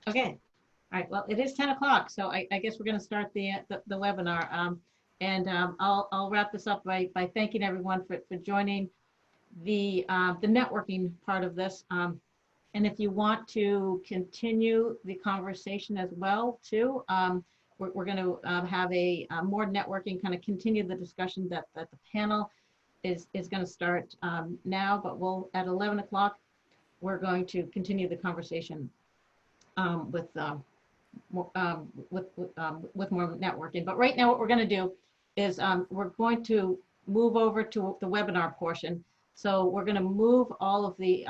Okay. All right. Well, it is 10 o'clock, so I guess we're going to start the webinar. I'll wrap this up by thanking everyone for joining the networking part of this. And if you want to continue the conversation as well, too, we're going to have a more networking, kind of continue the discussion that the panel is going to start now, but we'll at 11 o'clock, we're going to continue the conversation with more networking. But right now, what we're going to do is we're going to move over to the webinar portion. So we're going to move all of the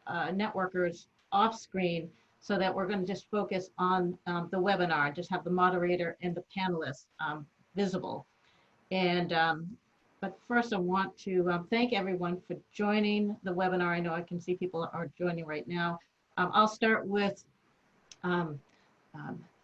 networkers off screen so that we're going to just focus on the webinar, just have the moderator and the panelists visible. And but first I want to thank everyone for joining the webinar. I know I can see people are joining right now. I'll start with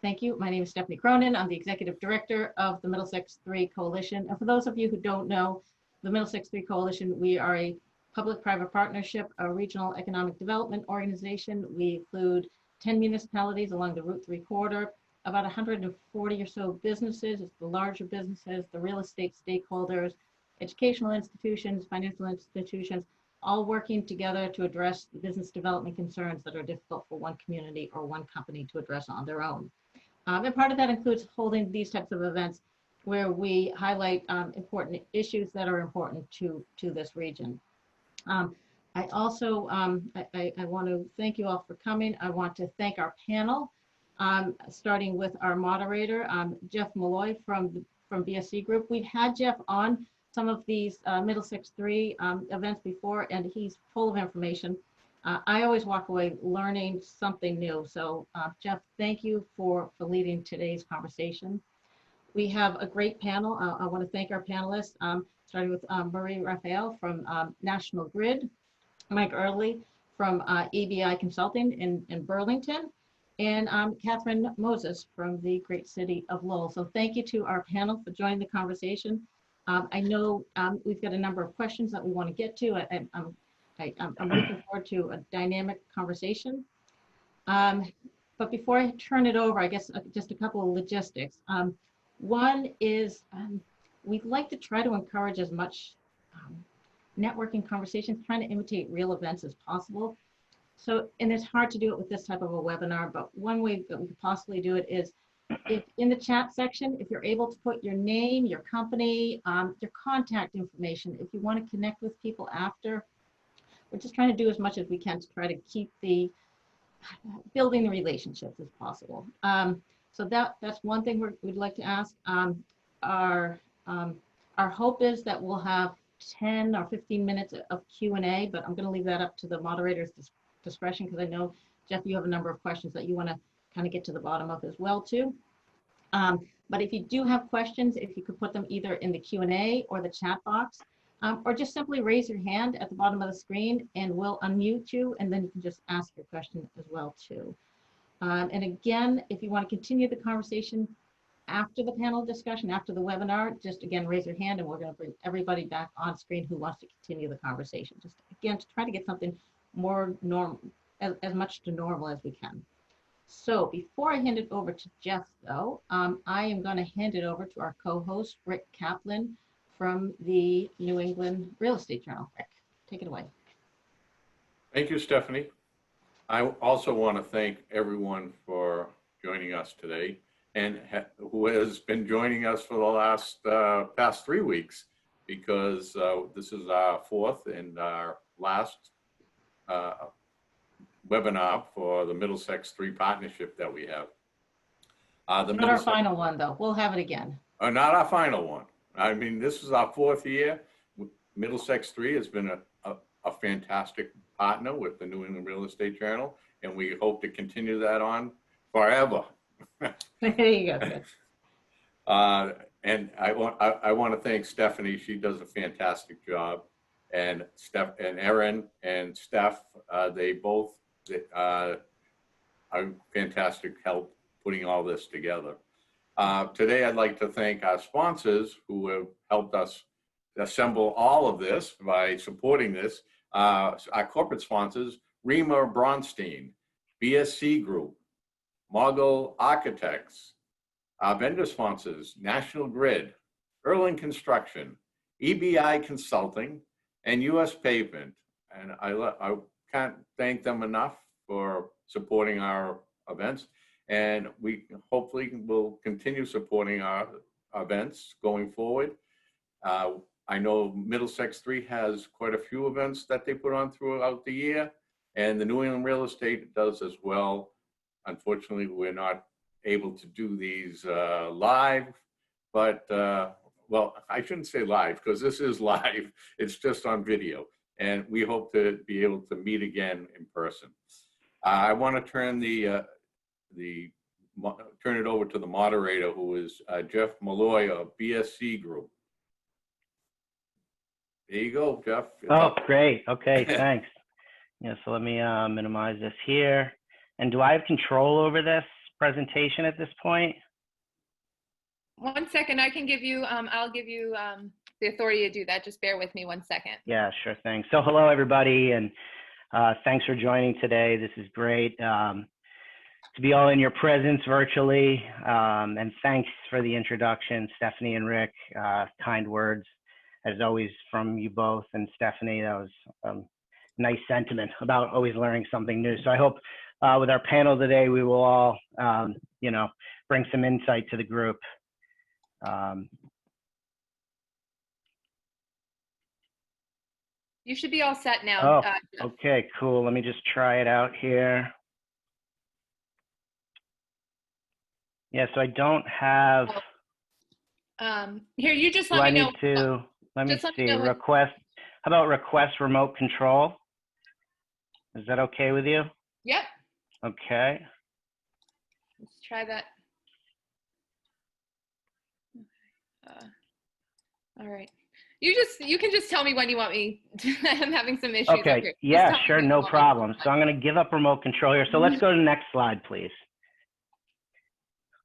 thank you. My name is Stephanie Cronin. I'm the Executive Director of the Middlesex 3 Coalition. And for those of you who don't know, the Middlesex 3 Coalition, we are a public-private partnership, a regional economic development organization. We include 10 municipalities along the Route 3 corridor, about 140 or so businesses. It's the larger businesses, the real estate stakeholders, educational institutions, financial institutions, all working together to address the business development concerns that are difficult for one community or one company to address on their own. And part of that includes holding these types of events where we highlight important issues that are important to this region. I also, I want to thank you all for coming. I want to thank our panel, starting with our moderator, Jeff Malloy from BSC Group. We've had Jeff on some of these Middlesex 3 events before, and he's full of information. I always walk away learning something new. So Jeff, thank you for leading today's conversation. We have a great panel. I want to thank our panelists, starting with Marie Raphael from National Grid, Mike Early from ABI Consulting in Burlington, and Catherine Moses from the great city of Lowell. So thank you to our panel for joining the conversation. I know we've got a number of questions that we want to get to. I'm looking forward to a dynamic conversation. But before I turn it over, I guess just a couple of logistics. One is we'd like to try to encourage as much networking conversations, trying to imitate real events as possible. So, and it's hard to do it with this type of a webinar, but one way that we could possibly do it is if in the chat section, if you're able to put your name, your company, your contact information, if you want to connect with people after, we're just trying to do as much as we can to try to keep the building the relationships as possible. So that's one thing we'd like to ask. Our hope is that we'll have 10 or 15 minutes of Q&A, but I'm going to leave that up to the moderator's discretion because I know, Jeff, you have a number of questions that you want to kind of get to the bottom of as well too. But if you do have questions, if you could put them either in the Q&A or the chat box, or just simply raise your hand at the bottom of the screen and we'll unmute you and then you can just ask your question as well too. And again, if you want to continue the conversation after the panel discussion, after the webinar, just again, raise your hand and we're going to bring everybody back on screen who wants to continue the conversation. Just again, to try to get something more normal, as much to normal as we can. So before I hand it over to Jeff though, I am going to hand it over to our co-host, Rick Kaplan from the New England Real Estate Journal. Rick, take it away. Thank you, Stephanie. I also want to thank everyone for joining us today and who has been joining us for the last past 3 weeks, because this is our fourth and our last webinar for the Middlesex 3 partnership that we have. Not our final one though, we'll have it again. Not our final one. I mean, this is our 4th year. Middlesex 3 has been a fantastic partner with the New England Real Estate Journal, and we hope to continue that on forever. There you go. And I want to thank Stephanie. She does a fantastic job, and Erin and Steph, they both are fantastic help putting all this together. Today, I'd like to thank our sponsors who have helped us assemble all of this by supporting this. Our corporate sponsors, Rima Bronstein, BSC Group, Mogul Architects, our vendor sponsors, National Grid, Erling Construction, EBI Consulting, and US Pavement. And I can't thank them enough for supporting our events. And we hopefully will continue supporting our events going forward. I know Middlesex 3 has quite a few events that they put on throughout the year, and the New England Real Estate does as well. Unfortunately, we're not able to do these live, but well, I shouldn't say live because this is live. It's just on video, and we hope to be able to meet again in person. I want to turn turn it over to the moderator, who is Jeff Malloy of BSC Group. There you go, Jeff. Oh, great. Okay, thanks. Yeah, so let me minimize this here. And do I have control over this presentation at this point? 1 second, I can give you, I'll give you the authority to do that. Just bear with me 1 second. Yeah, sure thing. So hello, everybody, and thanks for joining today. This is great to be all in your presence virtually. And thanks for the introduction, Stephanie and Rick. Kind words, as always, from you both. And Stephanie, that was nice sentiment about always learning something new. So I hope with our panel today, we will all, you know, bring some insight to the group. You should be all set now. Oh, okay, cool. Let me just try it out here. Yeah, so I don't have. Here, you just let me know. Let me see. Request. How about request remote control? Is that okay with you? Yep. Okay. Let's try that. All right. You can just tell me when you want me. I'm having some issues. Okay. Yeah, sure. No problem. So I'm going to give up remote control here. So let's go to the next slide, please.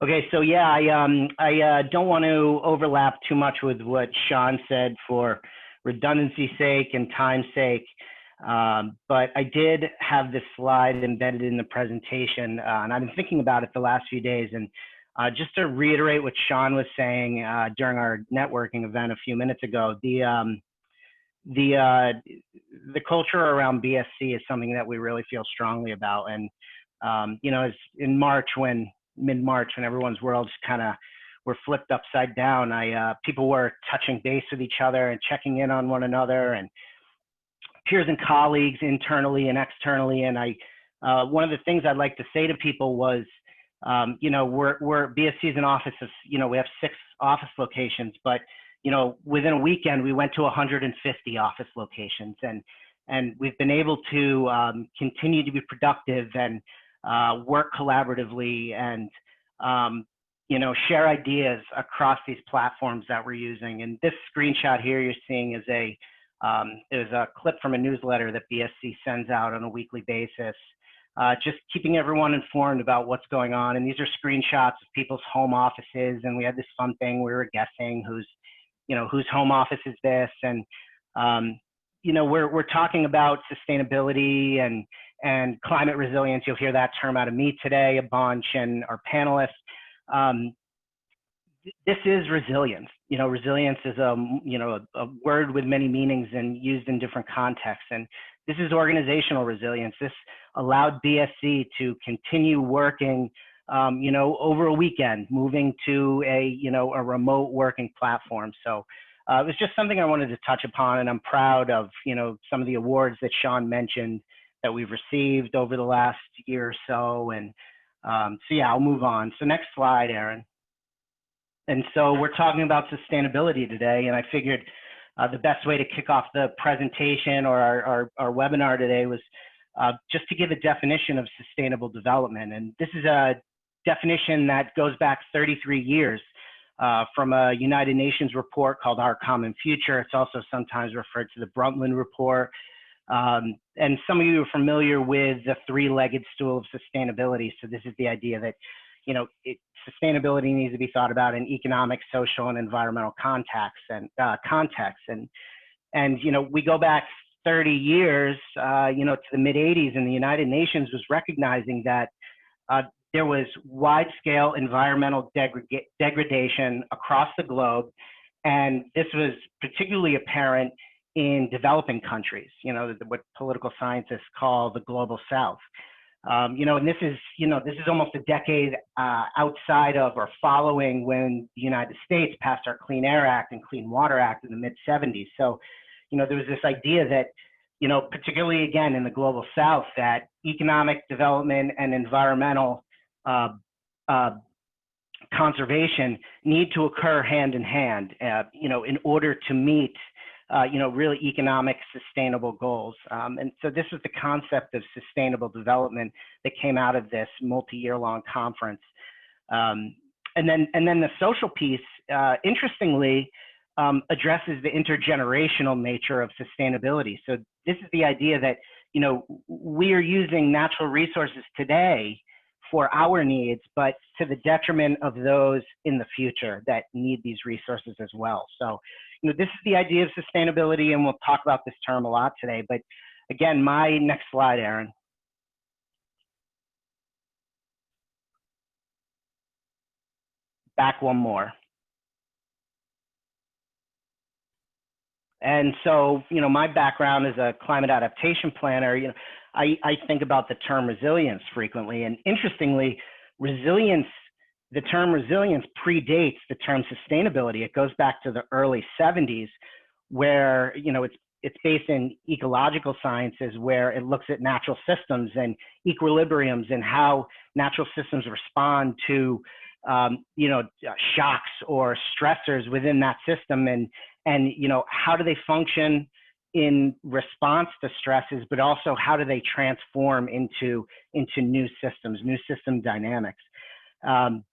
Okay. So yeah, I don't want to overlap too much with what Sean said for redundancy's sake and time's sake. But I did have this slide embedded in the presentation, and I've been thinking about it the last few days. And just to reiterate what Sean was saying during our networking event a few minutes ago, the culture around BSC is something that we really feel strongly about. And you know, as in March, mid-March, when everyone's worlds kind of were flipped upside down, people were touching base with each other and checking in on one another, and peers and colleagues internally and externally. And one of the things I'd like to say to people was, you know, we're BSC is an office of, you know, we have 6 office locations, but, you know, within a weekend, we went to 150 office locations, and we've been able to continue to be productive and work collaboratively and, you know, share ideas across these platforms that we're using. And this screenshot here you're seeing is a clip from a newsletter that BSC sends out on a weekly basis, just keeping everyone informed about what's going on. And these are screenshots of people's home offices. And we had this fun thing, we were guessing whose home office is this. And, you know, we're talking about sustainability and climate resilience. You'll hear that term out of me today a bunch, and our panelists. This is resilience. You know, resilience is a word with many meanings and used in different contexts. And this is organizational resilience. This allowed BSC to continue working, you know, over a weekend, moving to a remote working platform. So it was just something I wanted to touch upon, and I'm proud of, you know, some of the awards that Sean mentioned that we've received over the last year or so. And so yeah, I'll move on. So next slide, Aaron. And so we're talking about sustainability today, and I figured the best way to kick off the presentation or our webinar today was just to give a definition of sustainable development. And this is a definition that goes back 33 years from a United Nations report called Our Common Future. It's also sometimes referred to the Brundtland Report. And some of you are familiar with the 3-legged stool of sustainability. So this is the idea that, you know, sustainability needs to be thought about in economic, social, and environmental context. And you know, we go back 30 years, you know, to the mid-'80s, and the United Nations was recognizing that there was wide-scale environmental degradation across the globe, and this was particularly apparent in developing countries, you know, what political scientists call the global south. You know, and this is almost a decade outside of or following when the United States passed our Clean Air Act and Clean Water Act in the mid-70s. So, you know, there was this idea that, you know, particularly again in the global south, that economic development and environmental conservation need to occur hand in hand, you know, in order to meet you know, really economic sustainable goals. And so this was the concept of sustainable development that came out of this multi-year long conference. And then the social piece, interestingly, addresses the intergenerational nature of sustainability. So this is the idea that, you know, we are using natural resources today for our needs, but to the detriment of those in the future that need these resources as well. So, you know, this is the idea of sustainability, and we'll talk about this term a lot today. But again, my next slide, Aaron. Back one more. And so, you know, my background as a climate adaptation planner, you know, I think about the term resilience frequently. And interestingly, the term resilience predates the term sustainability. It goes back to the early 70s, where, you know, it's based in ecological sciences, where it looks at natural systems and equilibriums and how natural systems respond to, you know, shocks or stressors within that system, and you know, how do they function in response to stresses, but also how do they transform into new systems, new system dynamics. And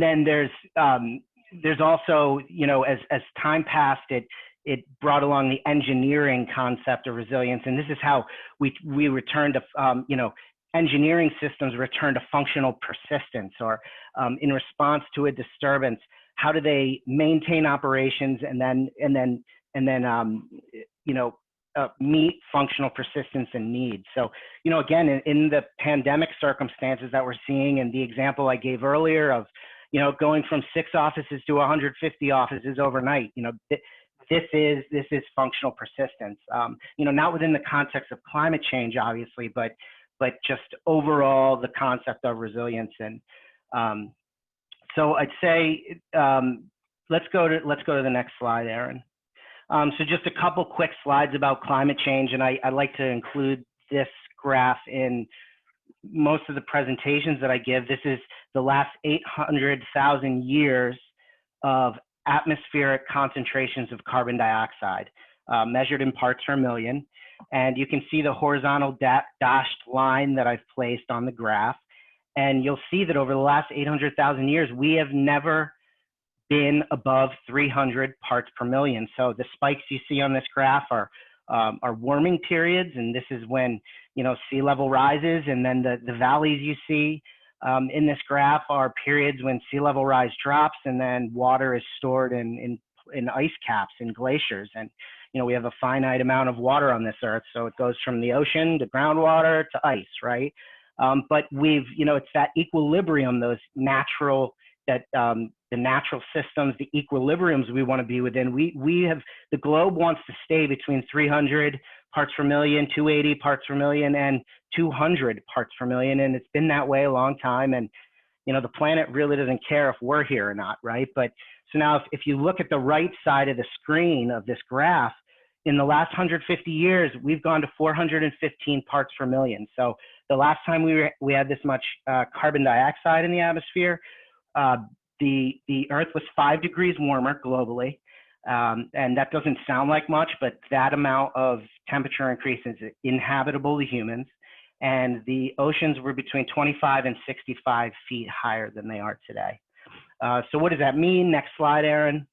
then there's also, you know, as time passed, it brought along the engineering concept of resilience, and this is how we return to, you know, engineering systems return to functional persistence, or in response to a disturbance, how do they maintain operations and then you know, meet functional persistence and needs. So, you know, again, in the pandemic circumstances that we're seeing, and the example I gave earlier of, you know, going from 6 offices to 150 offices overnight, you know, this is functional persistence. You know, not within the context of climate change, obviously, but just overall the concept of resilience. And so I'd say let's go to the next slide, Aaron. So just a couple quick slides about climate change, and I like to include this graph in most of the presentations that I give. This is the last 800,000 years of atmospheric concentrations of carbon dioxide, measured in parts per million. And you can see the horizontal dashed line that I've placed on the graph. And you'll see that over the last 800,000 years, we have never been above 300 parts per million. So the spikes you see on this graph are warming periods, and this is when, you know, sea level rises, and then the valleys you see in this graph are periods when sea level rise drops, and then water is stored in ice caps and glaciers. And, you know, we have a finite amount of water on this earth, so it goes from the ocean to groundwater to ice, right? But you know, it's that equilibrium, those natural, the natural systems, the equilibriums we want to be within. The globe wants to stay between 300 parts per million, 280 parts per million, and 200 parts per million. And it's been that way a long time. And, you know, the planet really doesn't care if we're here or not, right? But so now if you look at the right side of the screen of this graph, in the last 150 years, we've gone to 415 parts per million. So the last time we had this much carbon dioxide in the atmosphere, the Earth was 5 degrees warmer globally. And that doesn't sound like much, but that amount of temperature increase is inhabitable to humans. And the oceans were between 25 and 65 feet higher than they are today. So what does that mean? Next slide, Aaron.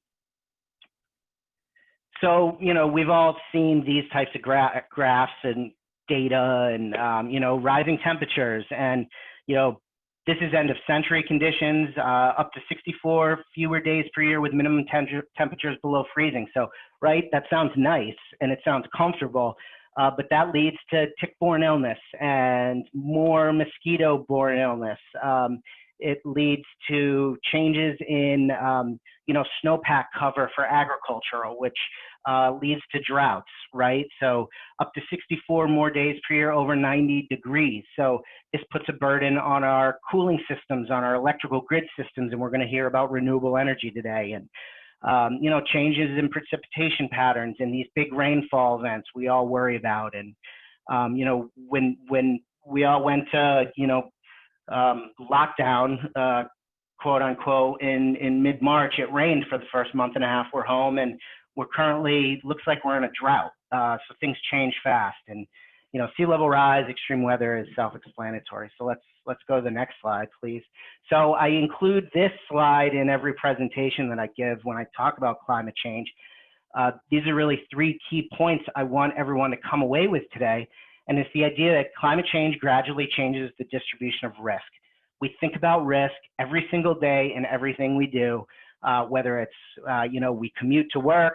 So, you know, we've all seen these types of graphs and data and, you know, rising temperatures. And, you know, this is end of century conditions, up to 64 fewer days per year with minimum temperatures below freezing. So, right, that sounds nice and it sounds comfortable. but that leads to tick-borne illness and more mosquito-borne illness. It leads to changes in, snowpack cover for agricultural, which leads to droughts, right? So up to 64 more days per year over 90 degrees. So this puts a burden on our cooling systems, on our electrical grid systems, and we're going to hear about renewable energy today. And changes in precipitation patterns and these big rainfall events we all worry about. And, when we all went to, lockdown, quote unquote, in mid-March, it rained for the first month and a half. We're home and we're currently, looks like we're in a drought. So things change fast, and, sea level rise, extreme weather is self-explanatory. So let's go to the next slide, please. So I include this slide in every presentation that I give when I talk about climate change. These are really three key points I want everyone to come away with today. And it's the idea that climate change gradually changes the distribution of risk. We think about risk every single day in everything we do, whether it's, we commute to work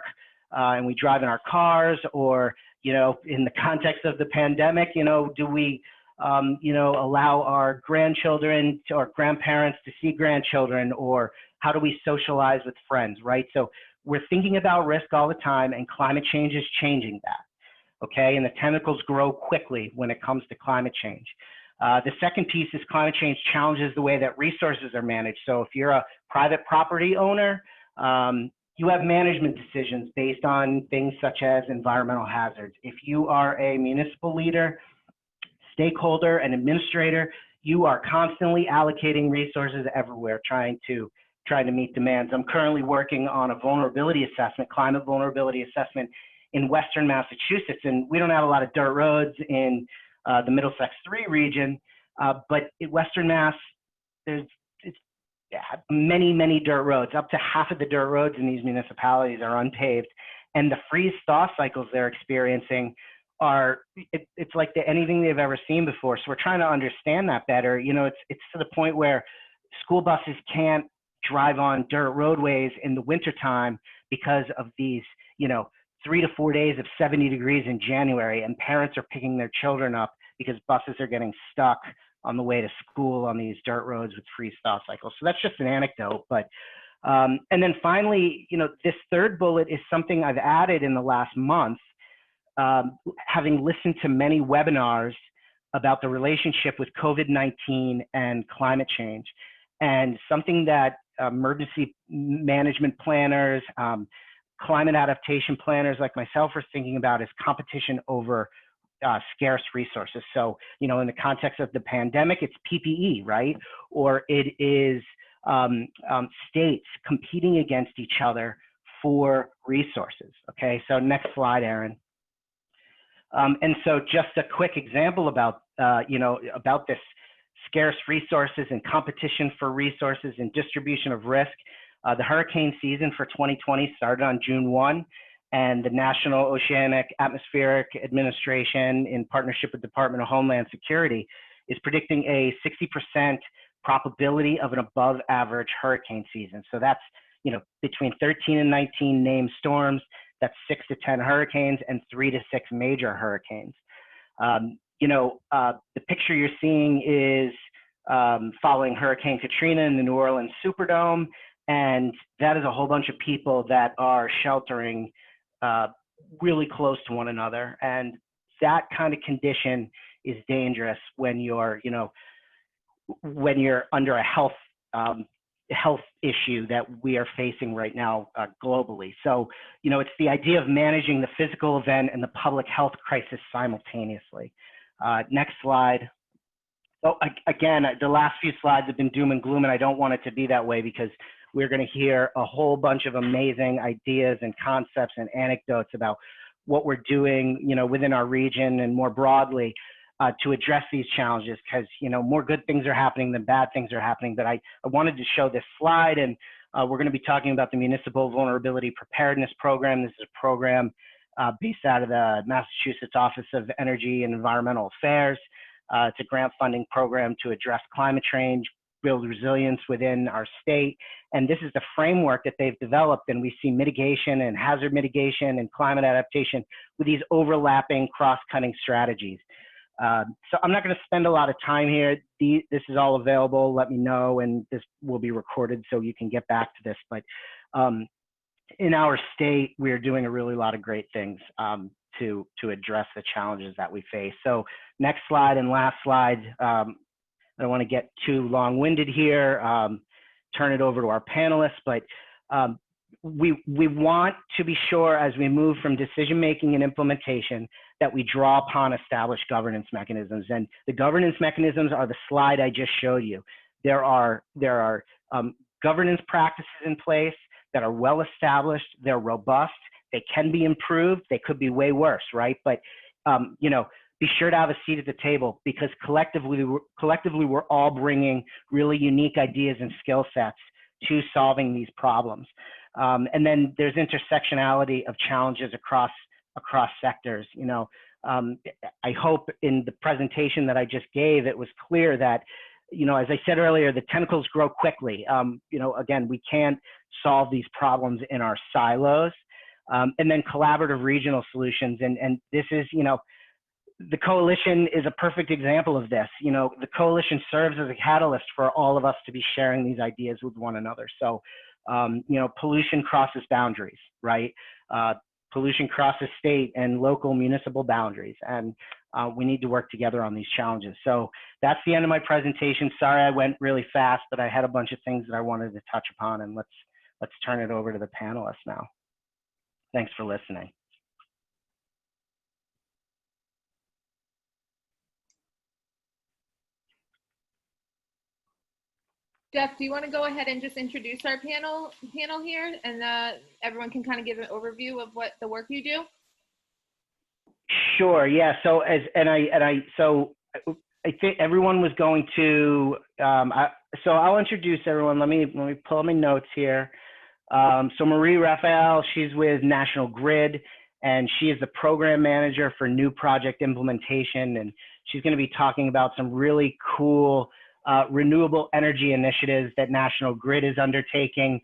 and we drive in our cars, or, in the context of the pandemic, do we, allow our grandchildren or grandparents to see grandchildren, or how do we socialize with friends, right? So we're thinking about risk all the time, and climate change is changing that. Okay, and the tentacles grow quickly when it comes to climate change. The second piece is climate change challenges the way that resources are managed. So if you're a private property owner, you have management decisions based on things such as environmental hazards. If you are a municipal leader, stakeholder, and administrator, you are constantly allocating resources everywhere, trying to meet demands. I'm currently working on a vulnerability assessment, climate vulnerability assessment in Western Massachusetts, and we don't have a lot of dirt roads in the Middlesex 3 region, but in Western Mass, there's many dirt roads. Up to half of the dirt roads in these municipalities are unpaved, and the freeze-thaw cycles they're experiencing are, it's like anything they've ever seen before. So we're trying to understand that better. It's to the point where school buses can't drive on dirt roadways in the wintertime because of these, 3 to 4 days of 70 degrees in January, and parents are picking their children up because buses are getting stuck on the way to school on these dirt roads with freeze-thaw cycles. So that's just an anecdote. But and then finally, this third bullet is something I've added in the last month, having listened to many webinars about the relationship with COVID-19 and climate change, and something that emergency management planners, climate adaptation planners like myself are thinking about is competition over scarce resources. So, in the context of the pandemic, it's PPE, right? Or it is states competing against each other for resources. Okay, so next slide, Aaron. And so just a quick example about, about this scarce resources and competition for resources and distribution of risk. The hurricane season for 2020 started on June 1, and the National Oceanic Atmospheric Administration, in partnership with the Department of Homeland Security, is predicting a 60% probability of an above average hurricane season. So that's, between 13 and 19 named storms, that's 6 to 10 hurricanes and 3 to 6 major hurricanes. The picture you're seeing is following Hurricane Katrina in the New Orleans Superdome. And that is a whole bunch of people that are sheltering really close to one another. And that kind of condition is dangerous when you're, when you're under a health issue that we are facing right now globally. So, it's the idea of managing the physical event and the public health crisis simultaneously. Next slide. So again, the last few slides have been doom and gloom, and I don't want it to be that way, because we're going to hear a whole bunch of amazing ideas and concepts and anecdotes about what we're doing, within our region and more broadly to address these challenges, because, more good things are happening than bad things are happening. But I wanted to show this slide, and we're going to be talking about the Municipal Vulnerability Preparedness Program. This is a program based out of the Massachusetts Office of Energy and Environmental Affairs. It's a grant funding program to address climate change, build resilience within our state. And this is the framework that they've developed. And we see mitigation and hazard mitigation and climate adaptation with these overlapping cross-cutting strategies. So I'm not going to spend a lot of time here. This is all available. Let me know, and this will be recorded so you can get back to this. But in our state, we're doing a really lot of great things to address the challenges that we face. So next slide and last slide. I don't want to get too long-winded here. Turn it over to our panelists, but we want to be sure as we move from decision-making and implementation that we draw upon established governance mechanisms. And the governance mechanisms are the slide I just showed you. There are governance practices in place that are well established, they're robust, they can be improved, they could be way worse, right? But you know, be sure to have a seat at the table, because collectively we're all bringing really unique ideas and skill sets to solving these problems. And then there's intersectionality of challenges across sectors. You know, I hope in the presentation that I just gave, it was clear that, you know, as I said earlier, the tentacles grow quickly. You know, again, we can't solve these problems in our silos. And then collaborative regional solutions. And this is, you know, the coalition is a perfect example of this. You know, the coalition serves as a catalyst for all of us to be sharing these ideas with one another. So, you know, pollution crosses boundaries, right? Pollution crosses state and local municipal boundaries, and we need to work together on these challenges. So that's the end of my presentation. Sorry I went really fast, but I had a bunch of things that I wanted to touch upon, and let's turn it over to the panelists now. Thanks for listening. Jeff, do you want to go ahead and just introduce our panel here, and everyone can kind of give an overview of what the work you do? Sure. Yeah. So I think everyone was going to. So I'll introduce everyone. Let me pull up my notes here. So Marie Raphael, she's with National Grid, and she is the program manager for new project implementation, and she's going to be talking about some really cool renewable energy initiatives that National Grid is undertaking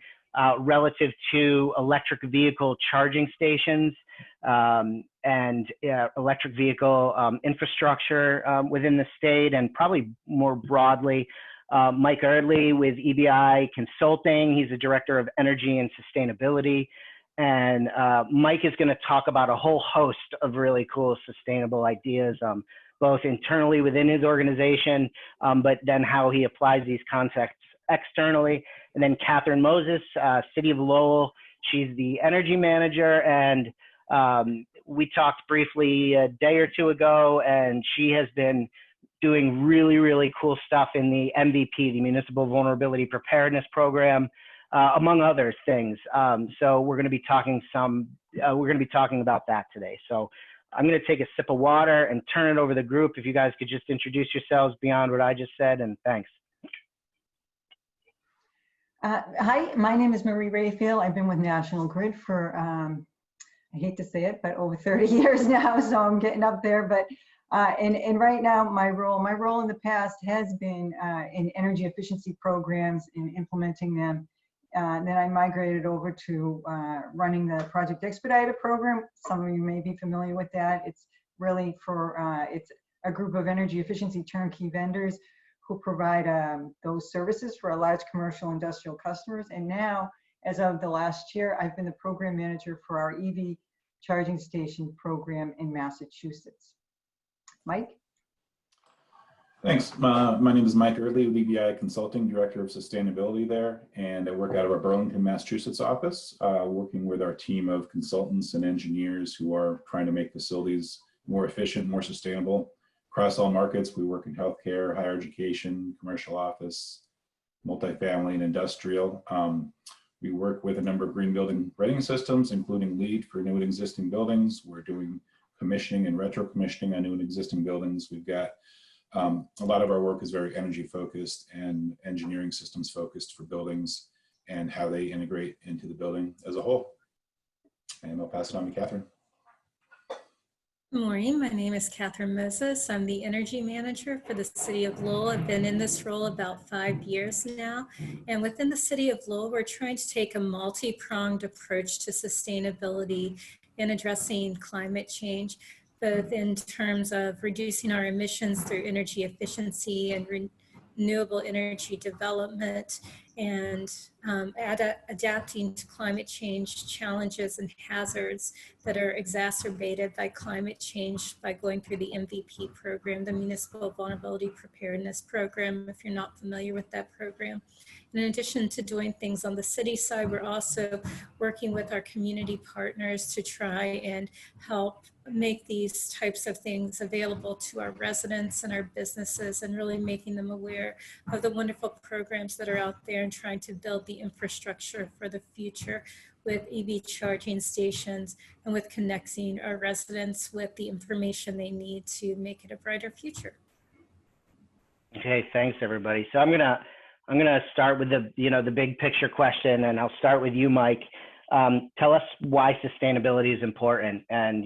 relative to electric vehicle charging stations and electric vehicle infrastructure within the state, and probably more broadly. Mike Eardley with EBI Consulting. He's the Director of Energy and Sustainability. And Mike is going to talk about a whole host of really cool sustainable ideas, both internally within his organization, but then how he applies these concepts externally. And then Catherine Moses, City of Lowell, she's the energy manager, and we talked briefly a day or two ago, and she has been doing really, really cool stuff in the MVP, the Municipal Vulnerability Preparedness Program, among other things. So we're going to be talking about that today. So I'm going to take a sip of water and turn it over to the group. If you guys could just introduce yourselves beyond what I just said, and thanks. Hi, my name is Marie Raphael. I've been with National Grid for, I hate to say it, but over 30 years now, so I'm getting up there. But and right now, my role in the past has been in energy efficiency programs and implementing them. And then I migrated over to running the Project Expediter program. Some of you may be familiar with that. It's really for, it's a group of energy efficiency turnkey vendors who provide those services for our large commercial industrial customers. And now, as of the last year, I've been the program manager for our EV charging station program in Massachusetts. Mike? Thanks. My name is Mike Eardley with EBI Consulting, Director of Sustainability there, and I work out of our Burlington, Massachusetts office, working with our team of consultants and engineers who are trying to make facilities more efficient, more sustainable. Across all markets, we work in healthcare, higher education, commercial office, multifamily, and industrial. We work with a number of green building rating systems, including LEED for new and existing buildings. We're doing commissioning and retro commissioning on new and existing buildings. We've got a lot of our work is very energy focused and engineering systems focused for buildings and how they integrate into the building as a whole. And I'll pass it on to Catherine. Good morning. My name is Catherine Moses. I'm the energy manager for the city of Lowell. I've been in this role about 5 years now. And within the city of Lowell, we're trying to take a multi-pronged approach to sustainability and addressing climate change, both in terms of reducing our emissions through energy efficiency and renewable energy development, and adapting to climate change challenges and hazards that are exacerbated by climate change by going through the MVP program, the Municipal Vulnerability Preparedness program, if you're not familiar with that program. In addition to doing things on the city side, we're also working with our community partners to try and help make these types of things available to our residents and our businesses, and really making them aware of the wonderful programs that are out there and trying to build the infrastructure for the future with EV charging stations and with connecting our residents with the information they need to make it a brighter future. Okay, thanks everybody. So I'm gonna start with the big picture question, and I'll start with you, Mike. Tell us why sustainability is important, and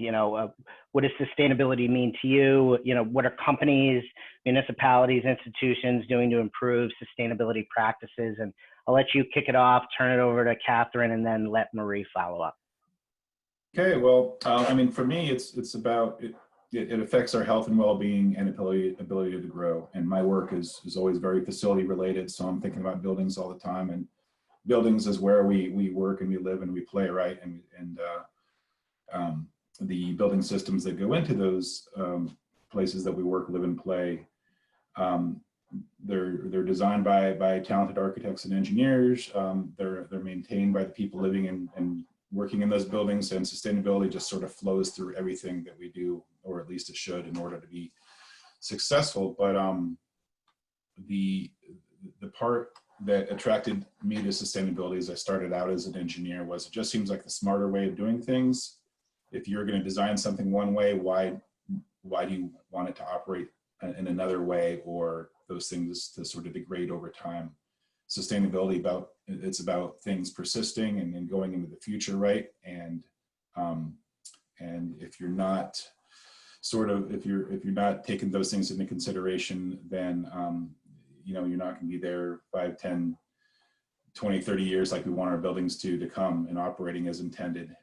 what does sustainability mean to you? What are companies, municipalities, institutions doing to improve sustainability practices? And I'll let you kick it off, turn it over to Catherine, and then let Marie follow up. Okay, well, I mean, for me, it's about it affects our health and well-being and ability to grow. And my work is always very facility related, so I'm thinking about buildings all the time. And buildings is where we work and we live and we play, right? And the building systems that go into those places that we work, live, and play, they're designed by talented architects and engineers. They're maintained by the people living and working in those buildings, and sustainability just sort of flows through everything that we do, or at least it should, in order to be successful. But the part that attracted me to sustainability as I started out as an engineer was it just seems like the smarter way of doing things. If you're going to design something one way, why do you want it to operate in another way, or those things to sort of degrade over time? Sustainability it's about things persisting and then going into the future, right? And if you're not if you're not taking those things into consideration, then you're not going to be there 5, 10, 20, 30 years like we want our buildings to come and operating as intended.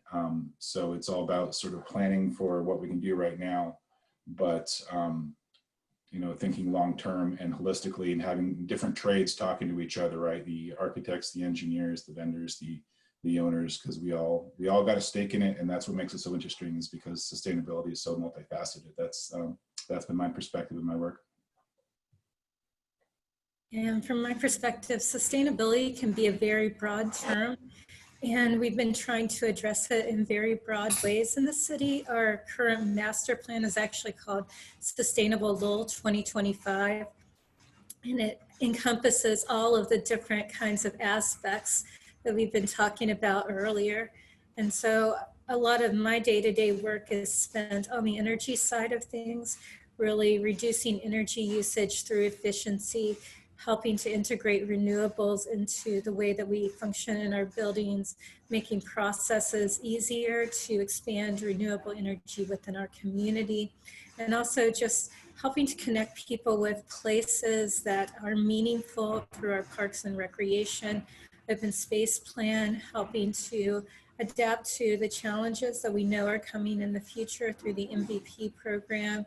So it's all about sort of planning for what we can do right now, but thinking long-term and holistically, and having different trades talking to each other, right? The architects, the engineers, the vendors, the owners, because we all got a stake in it. And that's what makes it so interesting, is because sustainability is so multifaceted. That's been my perspective in my work. And from my perspective, sustainability can be a very broad term, and we've been trying to address it in very broad ways in the city. Our current master plan is actually called Sustainable Lowell 2025, and it encompasses all of the different kinds of aspects that we've been talking about earlier. And so a lot of my day-to-day work is spent on the energy side of things, really reducing energy usage through efficiency, helping to integrate renewables into the way that we function in our buildings, making processes easier to expand renewable energy within our community, and also just helping to connect people with places that are meaningful through our parks and recreation, open space plan, helping to adapt to the challenges that we know are coming in the future through the MVP program,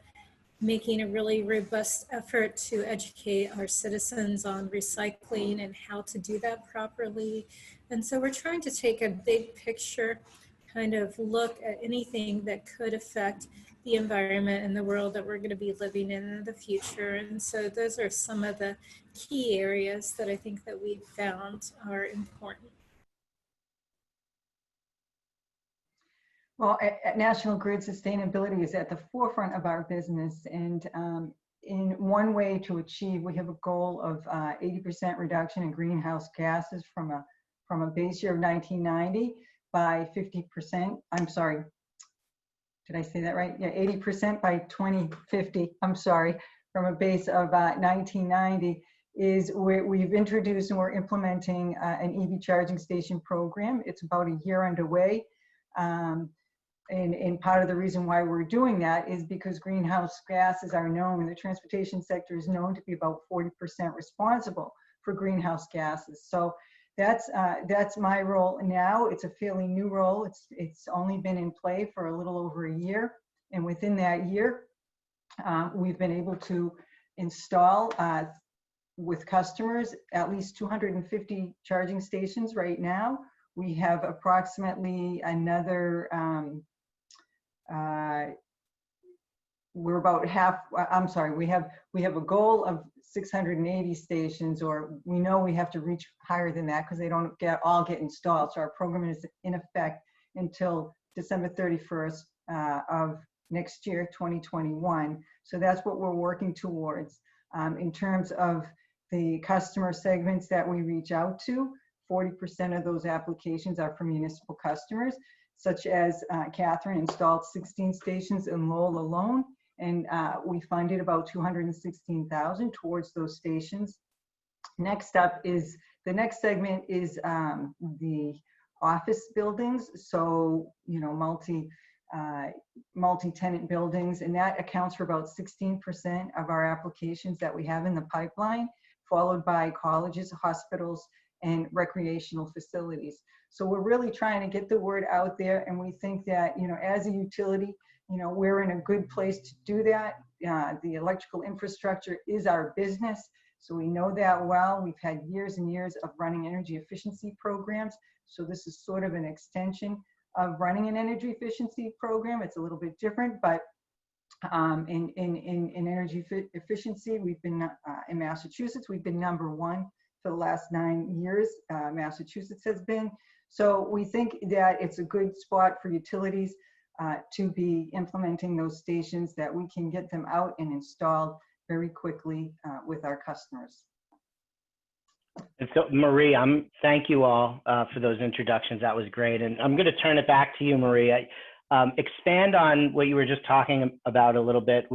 making a really robust effort to educate our citizens on recycling and how to do that properly. And so we're trying to take a big picture kind of look at anything that could affect the environment and the world that we're going to be living in the future. And so those are some of the key areas that I think that we've found are important. Well, at National Grid, sustainability is at the forefront of our business. And in one way to achieve, we have a goal of 80% reduction in greenhouse gases from a base year of 1990 by 50%. I'm sorry, did I say that right? Yeah, 80% by 2050. I'm sorry, from a base of 1990 is we've introduced and we're implementing an EV charging station program. It's about a year underway. And part of the reason why we're doing that is because greenhouse gases are known, and the transportation sector is known to be about 40% responsible for greenhouse gases. So that's my role now. It's a fairly new role. It's only been in play for a little over a year. And within that year, we've been able to install with customers at least 250 charging stations right now. We have approximately another, we're about half, I'm sorry, we have a goal of 680 stations, or we know we have to reach higher than that because they don't all get installed. So our program is in effect until December 31st of next year, 2021. So that's what we're working towards. In terms of the customer segments that we reach out to, 40% of those applications are from municipal customers, such as Catherine installed 16 stations in Lowell alone, and we funded about $216,000 towards those stations. Next up is, the next segment is the office buildings. So, you know, multi-tenant buildings, and that accounts for about 16% of our applications that we have in the pipeline, followed by colleges, hospitals, and recreational facilities. So we're really trying to get the word out there, and we think that, you know, as a utility, you know, we're in a good place to do that. The electrical infrastructure is our business, so we know that well. We've had years and years of running energy efficiency programs, so this is sort of an extension of running an energy efficiency program. It's a little bit different, but in energy efficiency, we've been in Massachusetts, we've been #1 for the last 9 years. Massachusetts has been. So we think that it's a good spot for utilities to be implementing those stations, that we can get them out and installed very quickly with our customers. And so, Marie, thank you all for those introductions. That was great. And I'm going to turn it back to you, Marie. Expand on what you were just talking about a little bit.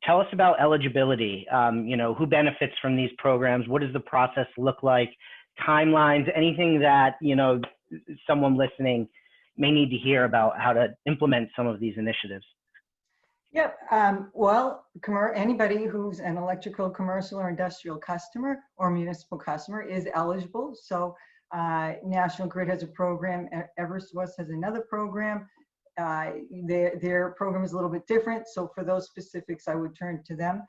Tell us about eligibility. You know, who benefits from these programs? What does the process look like? Timelines, anything that, you know, someone listening may need to hear about how to implement some of these initiatives. Yep. Well, anybody who's an electrical, commercial, or industrial customer or municipal customer is eligible. So National Grid has a program. Eversource has another program. Their program is a little bit different. So for those specifics, I would turn to them.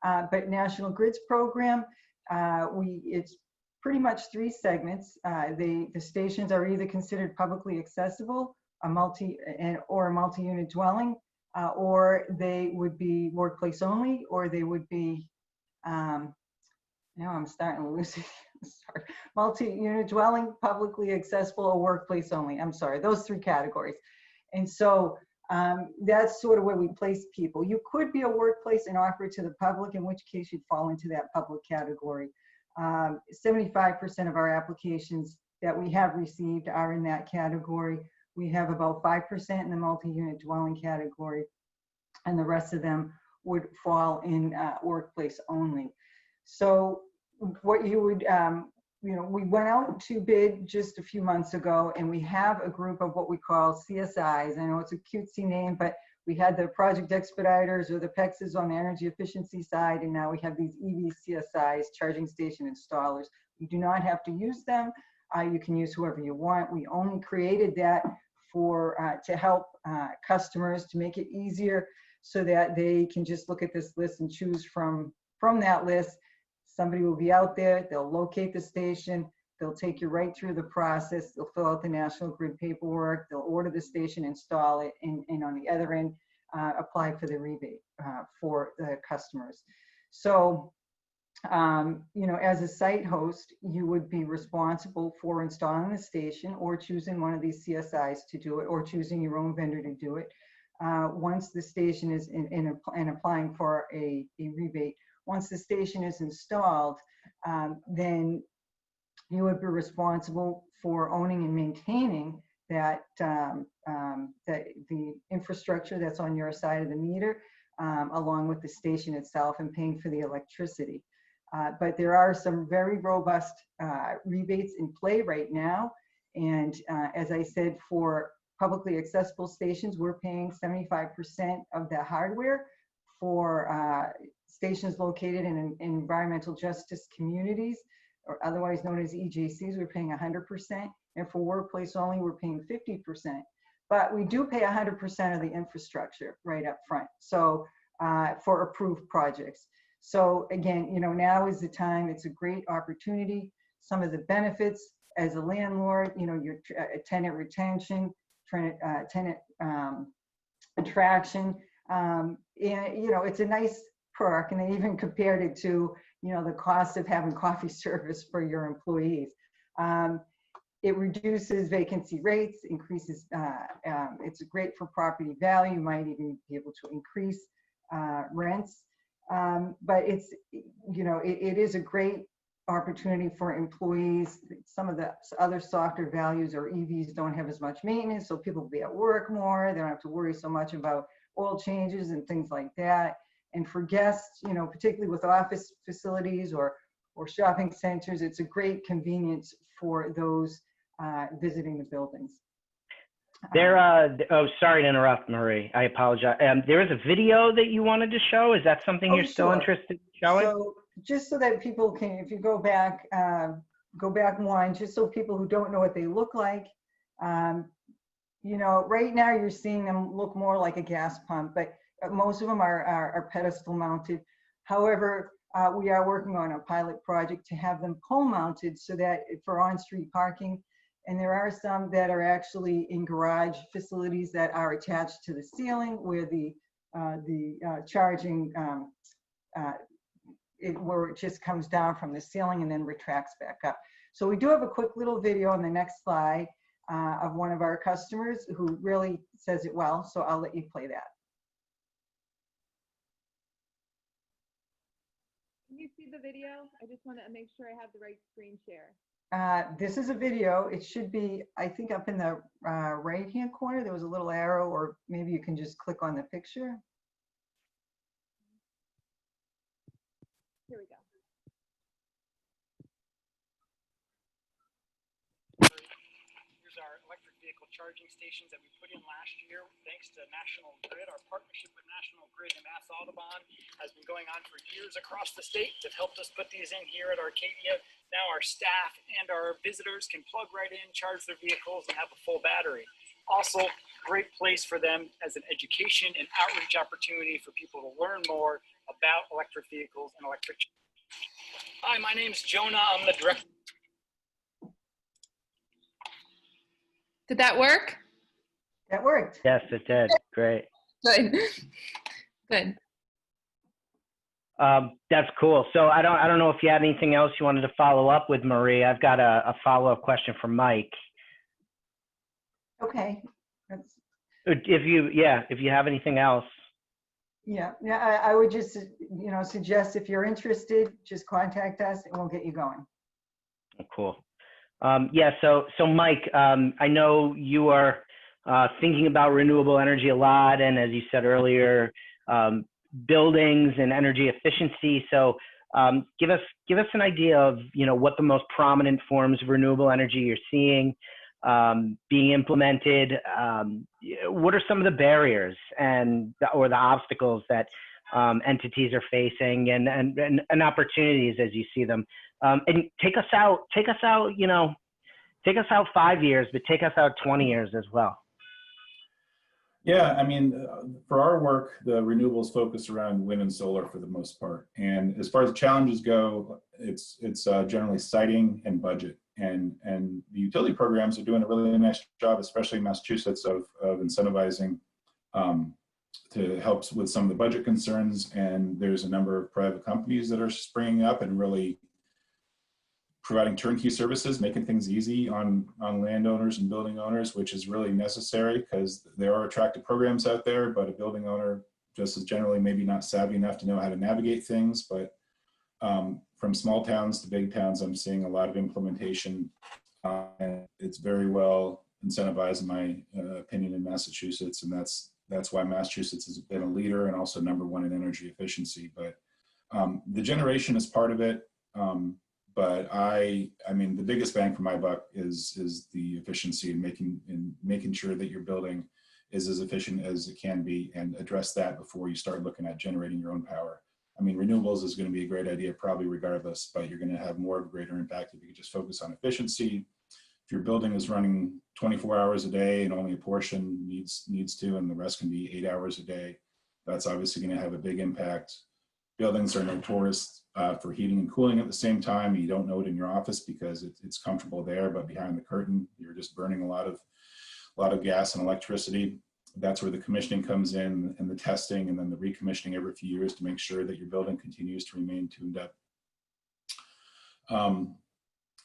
But National Grid's program, it's pretty much 3 segments. The stations are either considered publicly accessible, or a multi-unit dwelling, or they would be workplace only, or they would be, now I'm starting to lose it. Sorry. Multi-unit dwelling, publicly accessible, or workplace only. I'm sorry, those 3 categories. And so that's sort of where we place people. You could be a workplace and offer it to the public, in which case you'd fall into that public category. 75% of our applications that we have received are in that category. We have about 5% in the multi-unit dwelling category, and the rest of them would fall in workplace only. So what you would, you know, we went out to bid just a few months ago, and we have a group of what we call CSIs. I know it's a cutesy name, but we had the project expediters or the PEXs on the energy efficiency side, and now we have these EV CSIs, charging station installers. You do not have to use them. You can use whoever you want. We only created that to help customers, to make it easier so that they can just look at this list and choose from that list. Somebody will be out there, they'll locate the station, they'll take you right through the process, they'll fill out the National Grid paperwork, they'll order the station, install it, and on the other end, apply for the rebate for the customers. So, you know, as a site host, you would be responsible for installing the station, or choosing one of these CSIs to do it, or choosing your own vendor to do it. Once the station is and applying for a rebate, once the station is installed, then you would be responsible for owning and maintaining that the infrastructure that's on your side of the meter, along with the station itself, and paying for the electricity. But there are some very robust rebates in play right now. And as I said, for publicly accessible stations, we're paying 75% of the hardware. For stations located in environmental justice communities, or otherwise known as EJCs, we're paying 100%. And for workplace only, we're paying 50%. But we do pay 100% of the infrastructure right up front. So for approved projects. So again, you know, now is the time. It's a great opportunity. Some of the benefits as a landlord, you know, your tenant retention, tenant attraction. And, you know, it's a nice perk, and they even compared it to, you know, the cost of having coffee service for your employees. It reduces vacancy rates, increases, it's great for property value, you might even be able to increase rents. But it's, you know, it is a great opportunity for employees. Some of the other softer values or EVs don't have as much maintenance, so people will be at work more. They don't have to worry so much about oil changes and things like that. And for guests, you know, particularly with office facilities or shopping centers, it's a great convenience for those visiting the buildings. Oh, sorry to interrupt, Marie. I apologize. There is a video that you wanted to show. Is that something you're still interested in showing? So just so that people can, if you go back one, just so people who don't know what they look like, you know, right now you're seeing them look more like a gas pump, but most of them are pedestal mounted. However, we are working on a pilot project to have them pole mounted so that for on-street parking. And there are some that are actually in garage facilities that are attached to the ceiling where the charging, where it just comes down from the ceiling and then retracts back up. So we do have a quick little video on the next slide of one of our customers who really says it well. So I'll let you play that. Can you see the video? I just want to make sure I have the right screen share. This is a video. It should be, I think, up in the right-hand corner. There was a little arrow, or maybe you can just click on the picture. Here we go. Here's our electric vehicle charging stations that we put in last year. Thanks to National Grid, our partnership with National Grid and Mass Audubon has been going on for years across the state. They've helped us put these in here at Arcadia. Now our staff and our visitors can plug right in, charge their vehicles, and have a full battery. Also, great place for them as an education and outreach opportunity for people to learn more about electric vehicles and electric. Hi, my name's Jonah. I'm the director. Did that work? That worked. Yes, it did. Great. Good. Good. That's cool. So I don't know if you had anything else you wanted to follow up with, Marie. I've got a follow-up question for Mike. Okay. If you have anything else. Yeah, I would just, you know, suggest if you're interested, just contact us and we'll get you going. Cool. Yeah, so Mike, I know you are thinking about renewable energy a lot, and as you said earlier, buildings and energy efficiency. So give us an idea of, you know, what the most prominent forms of renewable energy you're seeing being implemented. What are some of the barriers or the obstacles that entities are facing, and opportunities as you see them? And take us out, you know, take us out 5 years, but take us out 20 years as well. Yeah, I mean, for our work, the renewables focus around wind and solar for the most part. And as far as challenges go, it's generally siting and budget. And the utility programs are doing a really nice job, especially in Massachusetts, of incentivizing to help with some of the budget concerns. And there's a number of private companies that are springing up and really providing turnkey services, making things easy on landowners and building owners, which is really necessary because there are attractive programs out there, but a building owner just is generally maybe not savvy enough to know how to navigate things. But from small towns to big towns, I'm seeing a lot of implementation. And it's very well incentivized, in my opinion, in Massachusetts. And that's why Massachusetts has been a leader and also #1 in energy efficiency. But the generation is part of it. But I mean, the biggest bang for my buck is the efficiency and making sure that your building is as efficient as it can be, and address that before you start looking at generating your own power. I mean, renewables is going to be a great idea probably regardless, but you're going to have more of a greater impact if you can just focus on efficiency. If your building is running 24 hours a day and only a portion needs to, and the rest can be 8 hours a day, that's obviously going to have a big impact. Buildings are notorious for heating and cooling at the same time. You don't know it in your office because it's comfortable there, but behind the curtain, you're just burning a lot of gas and electricity. That's where the commissioning comes in, and the testing, and then the recommissioning every few years to make sure that your building continues to remain tuned up.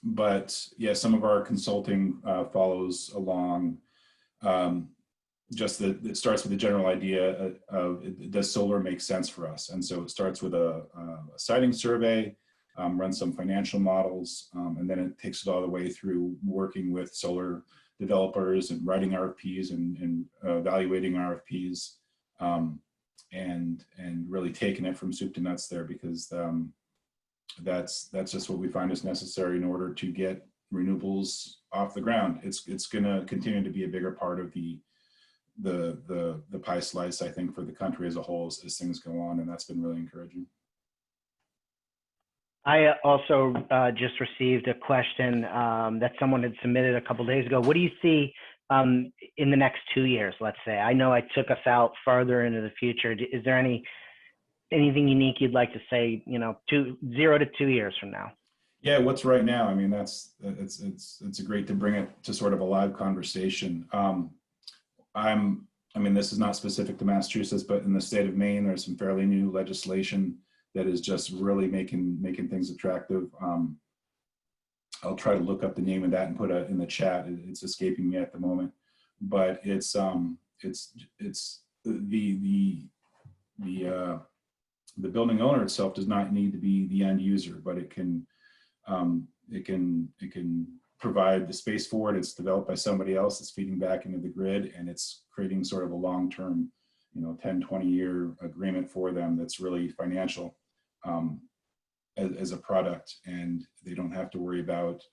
But yeah, some of our consulting follows along. Just that it starts with the general idea of, does solar make sense for us? And so it starts with a siting survey, run some financial models, and then it takes it all the way through working with solar developers and writing RFPs and evaluating RFPs, and really taking it from soup to nuts there, because that's just what we find is necessary in order to get renewables off the ground. It's going to continue to be a bigger part of the pie slice, I think, for the country as a whole as things go on, and that's been really encouraging. I also just received a question that someone had submitted a couple days ago. What do you see in the next 2 years, let's say? I know I took us out farther into the future. Is there anything unique you'd like to say, 0 to 2 years from now? Yeah, what's right now? I mean, it's great to bring it to sort of a live conversation. I mean, this is not specific to Massachusetts, but in the state of Maine, there's some fairly new legislation that is just really making things attractive. I'll try to look up the name of that and put it in the chat. It's escaping me at the moment, but it's the building owner itself does not need to be the end user, but it can provide the space for it. It's developed by somebody else. It's feeding back into the grid, and it's creating sort of a long-term, 10, 20-year agreement for them that's really financial as a product, and they don't have to worry about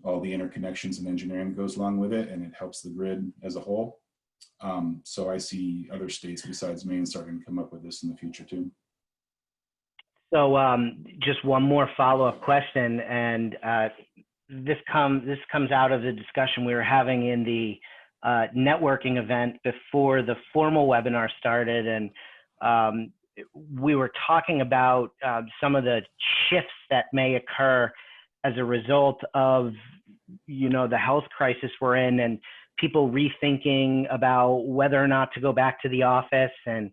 all the interconnections and engineering that goes along with it, and it helps the grid as a whole. So I see other states besides Maine starting to come up with this in the future too. So just one more follow-up question, and this comes out of the discussion we were having in the networking event before the formal webinar started, and we were talking about some of the shifts that may occur as a result of the health crisis we're in, and people rethinking about whether or not to go back to the office and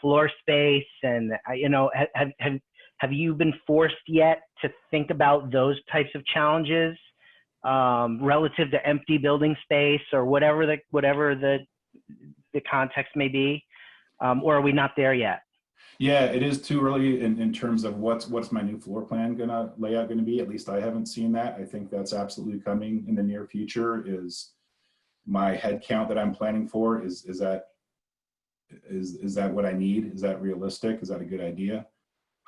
floor space, and have you been forced yet to think about those types of challenges relative to empty building space or whatever the context may be, or are we not there yet? Yeah, it is too early in terms of what's my new floor plan layout gonna be. At least I haven't seen that. I think that's absolutely coming in the near future. Is my head count that I'm planning for, is that what I need? Is that realistic? Is that a good idea?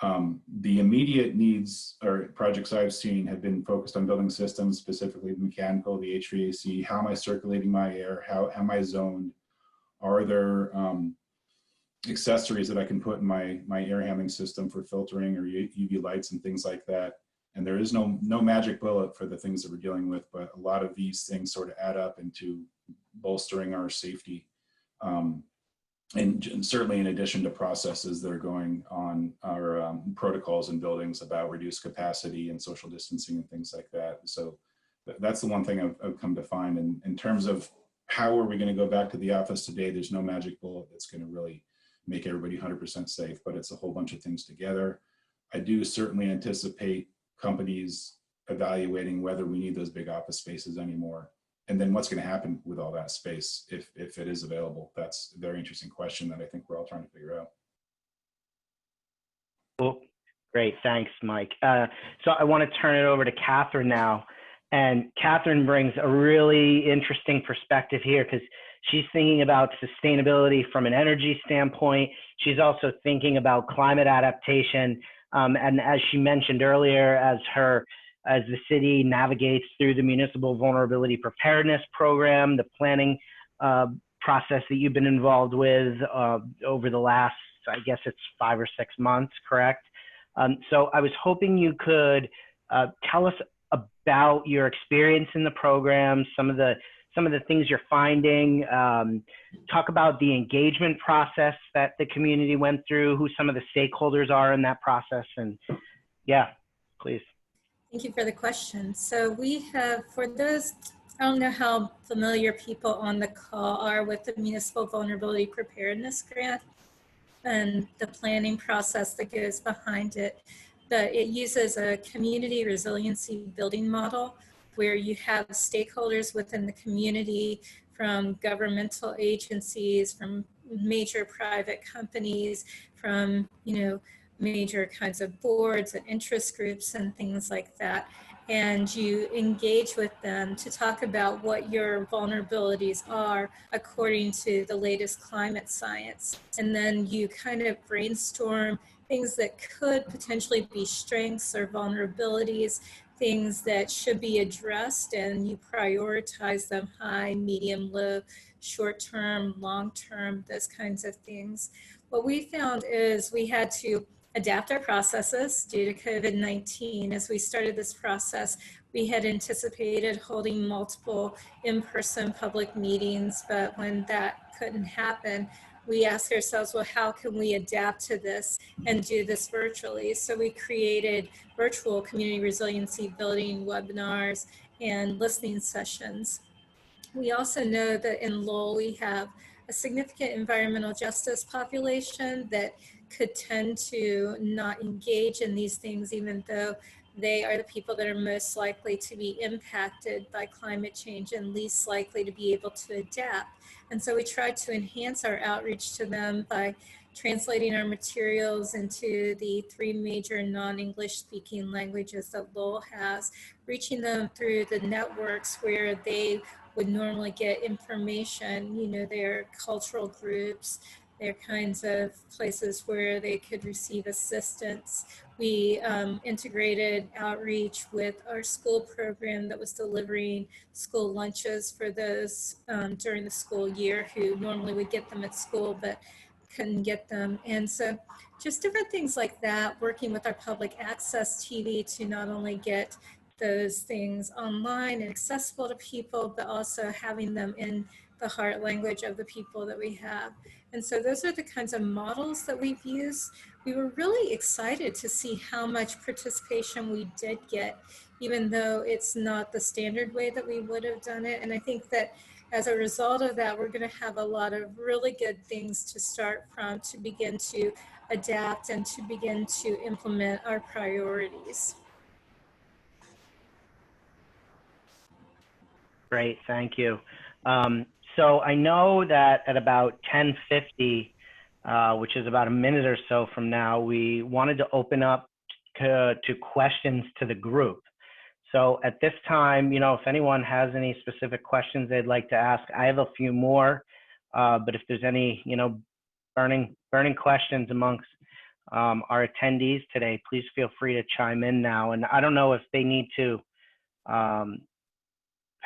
The immediate needs or projects I've seen have been focused on building systems, specifically the mechanical, the HVAC. How am I circulating my air? How am I zoned? Are there accessories that I can put in my air handling system for filtering or UV lights and things like that? And there is no magic bullet for the things that we're dealing with, but a lot of these things sort of add up into bolstering our safety. And certainly in addition to processes that are going on, our protocols in buildings about reduced capacity and social distancing and things like that. So that's the one thing I've come to find. And in terms of how are we going to go back to the office today, there's no magic bullet that's going to really make everybody 100% safe, but it's a whole bunch of things together. I do certainly anticipate companies evaluating whether we need those big office spaces anymore. And then what's going to happen with all that space if it is available? That's a very interesting question that I think we're all trying to figure out. Cool. Great. Thanks, Mike. So I want to turn it over to Catherine now. And Catherine brings a really interesting perspective here because she's thinking about sustainability from an energy standpoint. She's also thinking about climate adaptation And as she mentioned earlier, as the city navigates through the Municipal Vulnerability Preparedness Program, the planning process that you've been involved with over the last, I guess it's 5 or 6 months, correct? So I was hoping you could tell us about your experience in the program, some of the things you're finding, talk about the engagement process that the community went through, who some of the stakeholders are in that process, and yeah, please. Thank you for the question. So we have, for those, I don't know how familiar people on the call are with the Municipal Vulnerability Preparedness Grant and the planning process that goes behind it. But it uses a community resiliency building model where you have stakeholders within the community, from governmental agencies, from major private companies, from major kinds of boards and interest groups and things like that. And you engage with them to talk about what your vulnerabilities are according to the latest climate science. And then you kind of brainstorm things that could potentially be strengths or vulnerabilities, things that should be addressed, and you prioritize them: high, medium, low, short-term, long-term, those kinds of things. What we found is we had to adapt our processes due to COVID-19. As we started this process, we had anticipated holding multiple in-person public meetings, but when that couldn't happen, we asked ourselves, well, how can we adapt to this and do this virtually? So we created virtual community resiliency building webinars and listening sessions. We also know that in Lowell, we have a significant environmental justice population that could tend to not engage in these things, even though they are the people that are most likely to be impacted by climate change and least likely to be able to adapt. And so we tried to enhance our outreach to them by translating our materials into the 3 major non-English speaking languages that Lowell has, reaching them through the networks where they would normally get information, their cultural groups, their kinds of places where they could receive assistance. We integrated outreach with our school program that was delivering school lunches for those during the school year who normally would get them at school but couldn't get them. And so just different things like that, working with our public access TV to not only get those things online and accessible to people, but also having them in the heart language of the people that we have. And so those are the kinds of models that we've used. We were really excited to see how much participation we did get, even though it's not the standard way that we would have done it. And I think that as a result of that, we're going to have a lot of really good things to start from to begin to adapt and to begin to implement our priorities. Great, thank you. So I know that at about 10:50, which is about a minute or so from now, we wanted to open up to questions to the group. So at this time, if anyone has any specific questions they'd like to ask, I have a few more, but if there's any, burning questions amongst our attendees today, please feel free to chime in now. And I don't know if they need to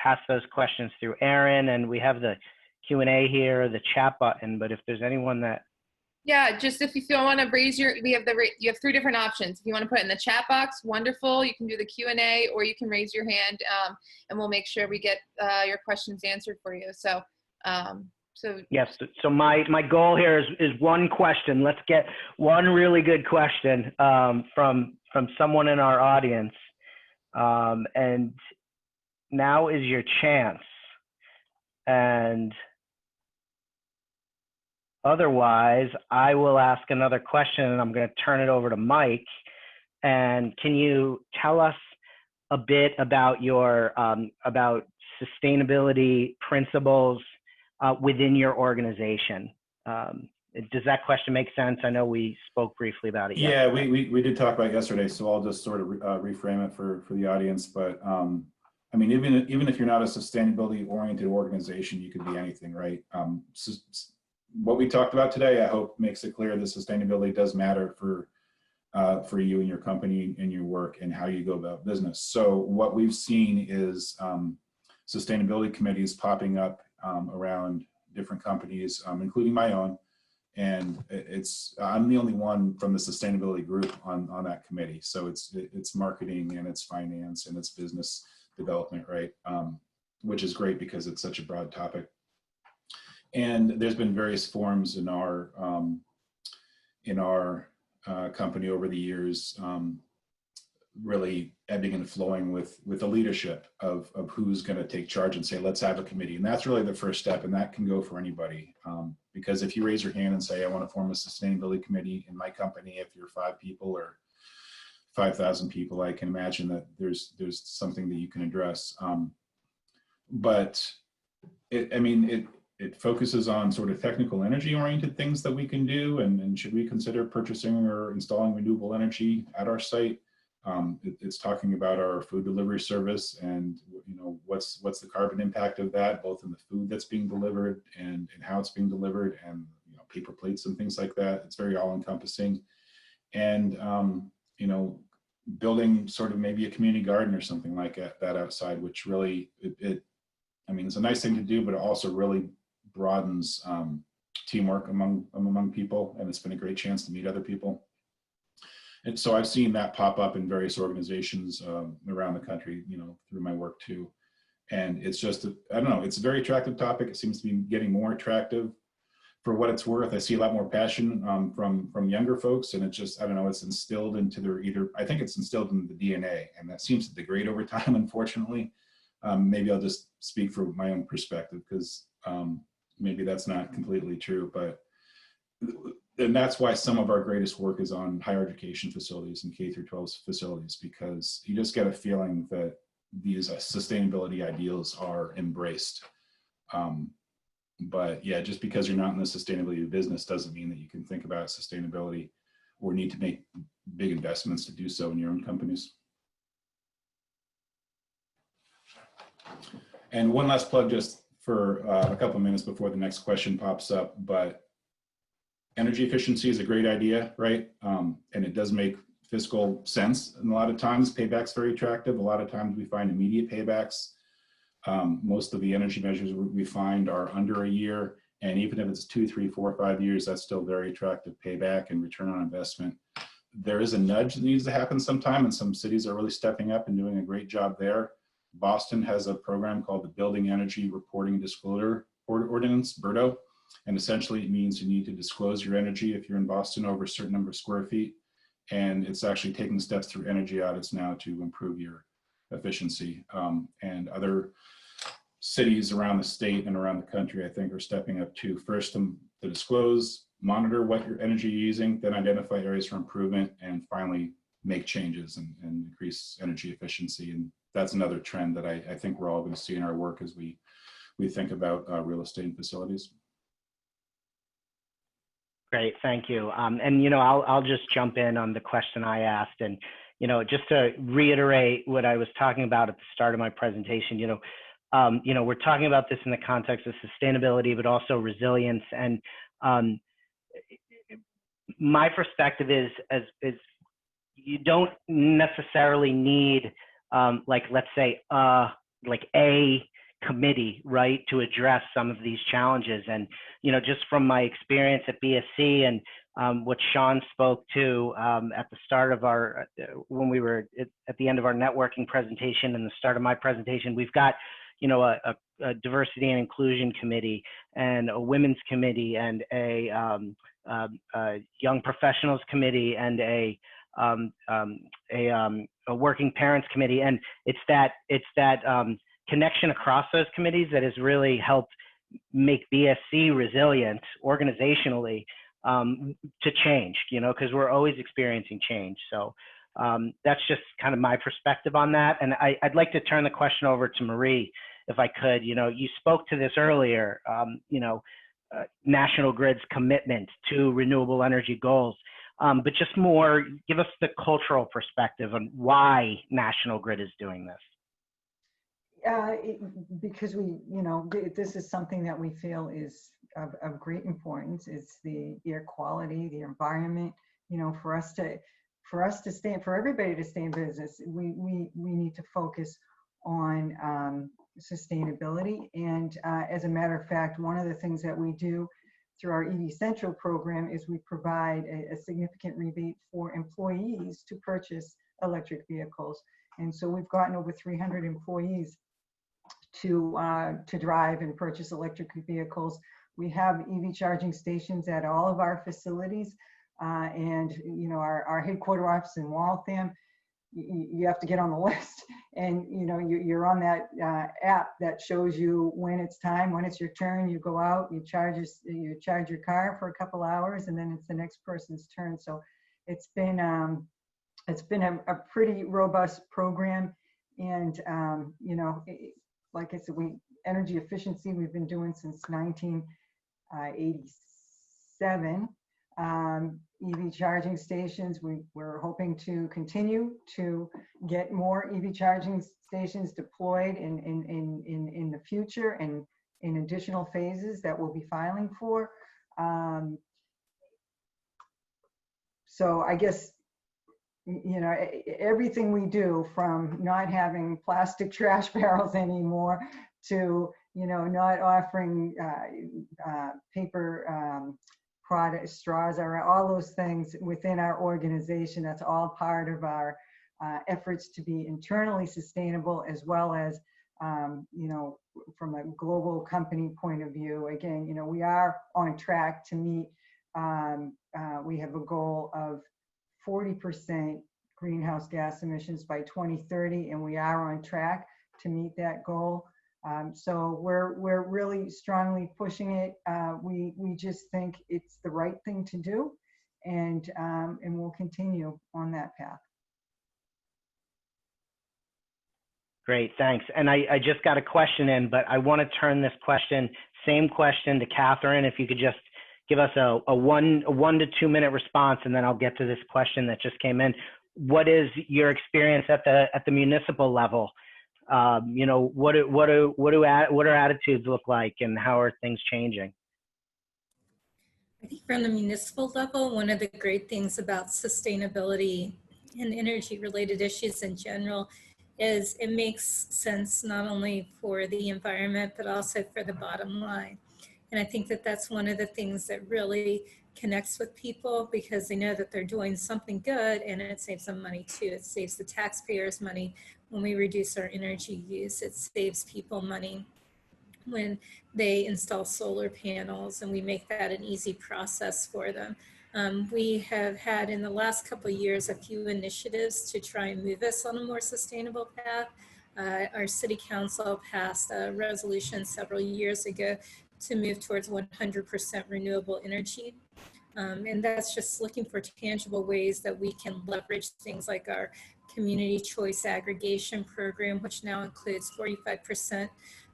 pass those questions through Aaron, and we have the Q&A here, the chat button, but if there's anyone that... Yeah, just if you want to raise you have 3 different options. If you want to put it in the chat box, wonderful. You can do the Q&A, or you can raise your hand, and we'll make sure we get your questions answered for you. So yes. So my goal here is one question. Let's get one really good question from someone in our audience, and now is your chance. And otherwise, I will ask another question, and I'm going to turn it over to Mike. And can you tell us a bit about your about sustainability principles within your organization? Does that question make sense? I know we spoke briefly about it yesterday. Yeah, we did talk about it yesterday, so I'll just sort of reframe it for the audience. But I mean, even if you're not a sustainability-oriented organization, you could be anything, right? What we talked about today, I hope, makes it clear that sustainability does matter for for you and your company and your work and how you go about business. So what we've seen is sustainability committees popping up around different companies, including my own. And I'm the only one from the sustainability group on that committee. So it's marketing and it's finance and it's business development, right? Which is great because it's such a broad topic. And there's been various forums in our company over the years, really ebbing and flowing with the leadership of who's going to take charge and say, let's have a committee. And that's really the first step. And that can go for anybody. Because if you raise your hand and say, I want to form a sustainability committee in my company, if you're 5 people or 5,000 people, I can imagine that there's something that you can address. But it focuses on sort of technical energy oriented things that we can do. And should we consider purchasing or installing renewable energy at our site? It's talking about our food delivery service and what's the carbon impact of that, both in the food that's being delivered and how it's being delivered, and paper plates and things like that. It's very all encompassing. And building sort of maybe a community garden or something like that outside, which really it's a nice thing to do, but it also really broadens teamwork among people, and it's been a great chance to meet other people. And so I've seen that pop up in various organizations around the country, through my work too. And it's just, I don't know, it's a very attractive topic. It seems to be getting more attractive. For what it's worth, I see a lot more passion from younger folks, and it's just, I don't know, it's instilled into I think it's instilled in the DNA, and that seems to degrade over time, unfortunately. Maybe I'll just speak from my own perspective, because maybe that's not completely true, but and that's why some of our greatest work is on higher education facilities and K through 12 facilities, because you just get a feeling that these sustainability ideals are embraced. But yeah, just because you're not in the sustainability business doesn't mean that you can think about sustainability or need to make big investments to do so in your own companies. And one last plug just for a couple of minutes before the next question pops up, but energy efficiency is a great idea, right? And it does make fiscal sense. And a lot of times payback's very attractive. A lot of times we find immediate paybacks. Most of the energy measures we find are under a year. And even if it's 2, 3, 4, 5 years, that's still very attractive payback and return on investment. There is a nudge that needs to happen sometime, and some cities are really stepping up and doing a great job there. Boston has a program called the Building Energy Reporting and Disclosure Ordinance, BERDO. And essentially it means you need to disclose your energy if you're in Boston over a certain number of square feet. And it's actually taking steps through energy audits now to improve your efficiency. And other cities around the state and around the country, I think, are stepping up to first to disclose, monitor what your energy you're using, then identify areas for improvement, and finally make changes and increase energy efficiency. And that's another trend that I think we're all going to see in our work as we think about real estate and facilities. Great, thank you. And I'll just jump in on the question I asked, and just to reiterate what I was talking about at the start of my presentation. We're talking about this in the context of sustainability, but also resilience. And my perspective is you don't necessarily need, let's say, like a committee, right, to address some of these challenges. And, just from my experience at BSC and what Sean spoke to at the start of when we were at the end of our networking presentation and the start of my presentation, we've got, a diversity and inclusion committee and a women's committee and a young professionals committee and a working parents committee. And it's that connection across those committees that has really helped make BSC resilient organizationally to change, because we're always experiencing change. So that's just kind of my perspective on that. And I'd like to turn the question over to Marie, if I could. You spoke to this earlier, National Grid's commitment to renewable energy goals, but just give us the cultural perspective on why National Grid is doing this. Because this is something that we feel is of great importance. It's the air quality, the environment, for for us to stay, for everybody to stay in business, we need to focus on sustainability. And as a matter of fact, one of the things that we do through our EV Central program is we provide a significant rebate for employees to purchase electric vehicles. And so we've gotten over 300 employees to drive and purchase electric vehicles. We have EV charging stations at all of our facilities, and you know, our headquarter office in Waltham. You have to get on the list, and you know, you're on that app that shows you when it's time, when it's your turn. You go out, you charge your car for a couple hours, and then it's the next person's turn. So it's been a pretty robust program, and you know, like I said, energy efficiency we've been doing since 1987. EV charging stations, we're hoping to continue to get more EV charging stations deployed in the future and in additional phases that we'll be filing for. So I guess, you know, everything we do, from not having plastic trash barrels anymore to, you know, not offering paper product straws, or all those things within our organization, that's all part of our efforts to be internally sustainable, as well as, you know, from a global company point of view. Again, you know, we are on track to meet, we have a goal of 40% greenhouse gas emissions by 2030, and we are on track to meet that goal. So we're really strongly pushing it. We just think it's the right thing to do, and we'll continue on that path. Great, thanks. And I just got a question in, but I want to turn this same question to Catherine. If you could just give us a 1 to 2 minute response, and then I'll get to this question that just came in. What is your experience at the municipal level? You know, what are attitudes look like, and how are things changing? I think from the municipal level, one of the great things about sustainability and energy related issues in general is it makes sense not only for the environment, but also for the bottom line. And I think that that's one of the things that really connects with people, because they know that they're doing something good, and it saves them money too. It saves the taxpayers money when we reduce our energy use. It saves people money when they install solar panels, and we make that an easy process for them. We have had in the last couple of years a few initiatives to try and move us on a more sustainable path. Our city council passed a resolution several years ago to move towards 100% renewable energy. And that's just looking for tangible ways that we can leverage things like our community choice aggregation program, which now includes 45%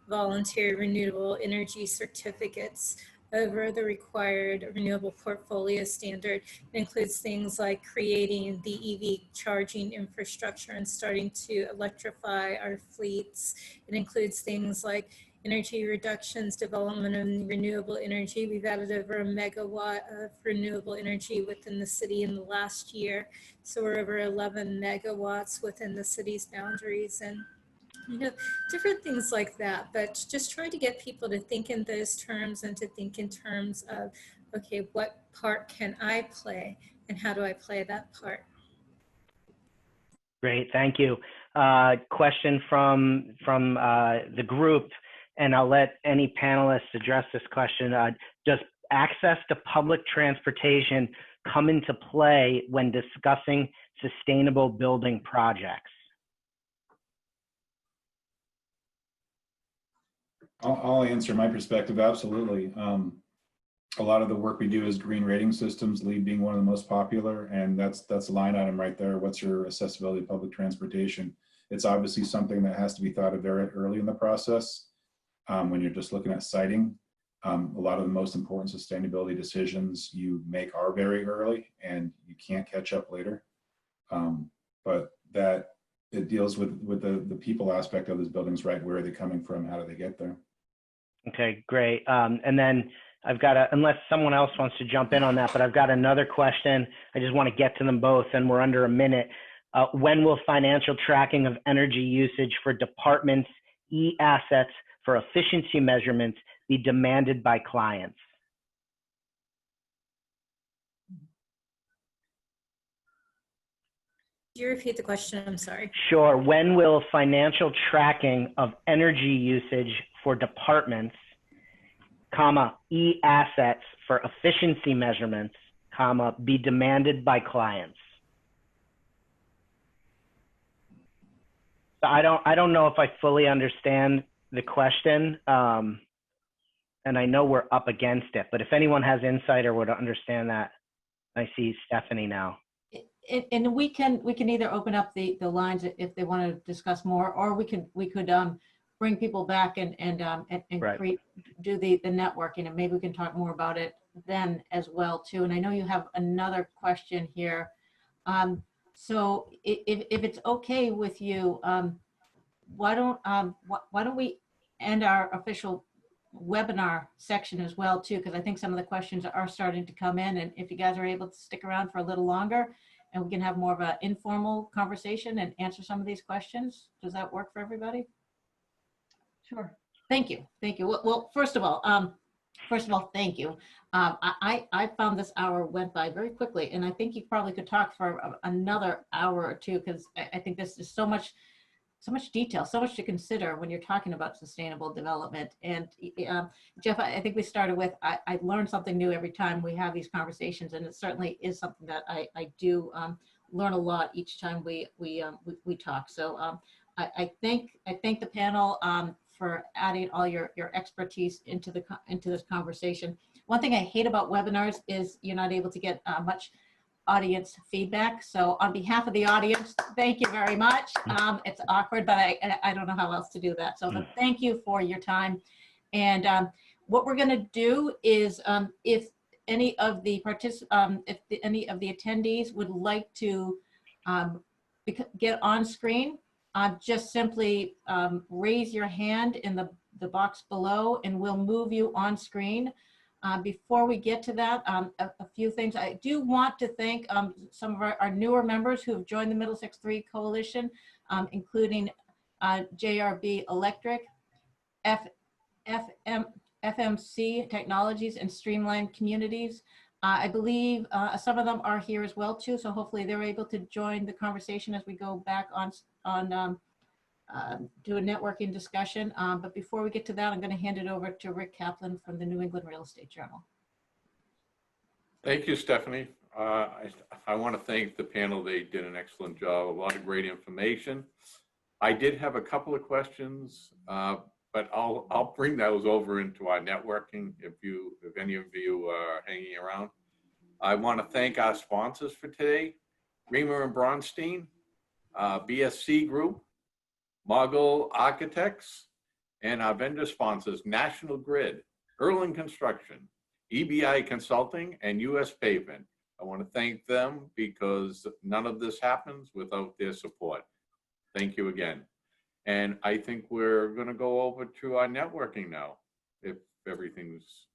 voluntary renewable energy certificates over the required renewable portfolio standard. It includes things like creating the EV charging infrastructure and starting to electrify our fleets. It includes things like energy reductions, development of renewable energy. We've added over 1 megawatt of renewable energy within the city in the last year. So we're over 11 megawatts within the city's boundaries, and you know, different things like that. But just trying to get people to think in those terms, and to think in terms of, okay, what part can I play, and how do I play that part? Great, thank you. Question from the group, and I'll let any panelists address this question. Does access to public transportation come into play when discussing sustainable building projects? I'll answer my perspective. Absolutely. A lot of the work we do is green rating systems, LEED being one of the most popular, and that's a line item right there. What's your accessibility of public transportation? It's obviously something that has to be thought of very early in the process. When you're just looking at siting, a lot of the most important sustainability decisions you make are very early, and you can't catch up later. But that it deals with the people aspect of these buildings, right? Where are they coming from? How do they get there? Okay, great. And then I've got unless someone else wants to jump in on that, but I've got another question. I just want to get to them both, and we're under a minute. When will financial tracking of energy usage for departments' e-assets for efficiency measurements be demanded by clients? Could you repeat the question? I'm sorry. Sure. When will financial tracking of energy usage for departments, comma, e-assets for efficiency measurements, comma, be demanded by clients? So I don't know if I fully understand the question, and I know we're up against it, but if anyone has insight or would understand that, I see Stephanie now. And we can either open up the lines if they want to discuss more, or we could bring people back and Right. do the networking, and maybe we can talk more about it then as well too. And I know you have another question here. So if it's okay with you, why don't we end our official webinar section as well too? Because I think some of the questions are starting to come in, and if you guys are able to stick around for a little longer, and we can have more of an informal conversation and answer some of these questions. Does that work for everybody? Sure. Thank you. Thank you. Well, first of all, thank you. I found this hour went by very quickly, and I think you probably could talk for another hour or two, because I think this is so much detail, so much to consider when you're talking about sustainable development. And Jeff, I think we started with, I learn something new every time we have these conversations, and it certainly is something that I do learn a lot each time we talk. So I thank the panel for adding all your expertise into this conversation. One thing I hate about webinars is you're not able to get much audience feedback. So on behalf of the audience, thank you very much. It's awkward, but I don't know how else to do that. So but thank you for your time. And what we're going to do is if any of the attendees would like to get on screen, just simply raise your hand in the box below, and we'll move you on screen. Before we get to that, a few things. I do want to thank some of our newer members who have joined the Middlesex 3 Coalition, including JRB Electric, FMC Technologies, and Streamline Communities. I believe some of them are here as well too, so hopefully they're able to join the conversation as we go back on do a networking discussion. But before we get to that, I'm going to hand it over to Rick Kaplan from the New England Real Estate Journal. Thank you, Stephanie. I want to thank the panel. They did an excellent job, a lot of great information. I did have a couple of questions, but I'll bring those over into our networking if any of you are hanging around. I want to thank our sponsors for today, Reamer and Bronstein, BSC Group, Mogul Architects, and our vendor sponsors, National Grid, Erling Construction, EBI Consulting, and US Pavement. I want to thank them because none of this happens without their support. Thank you again. And I think we're going to go over to our networking now, if everything's...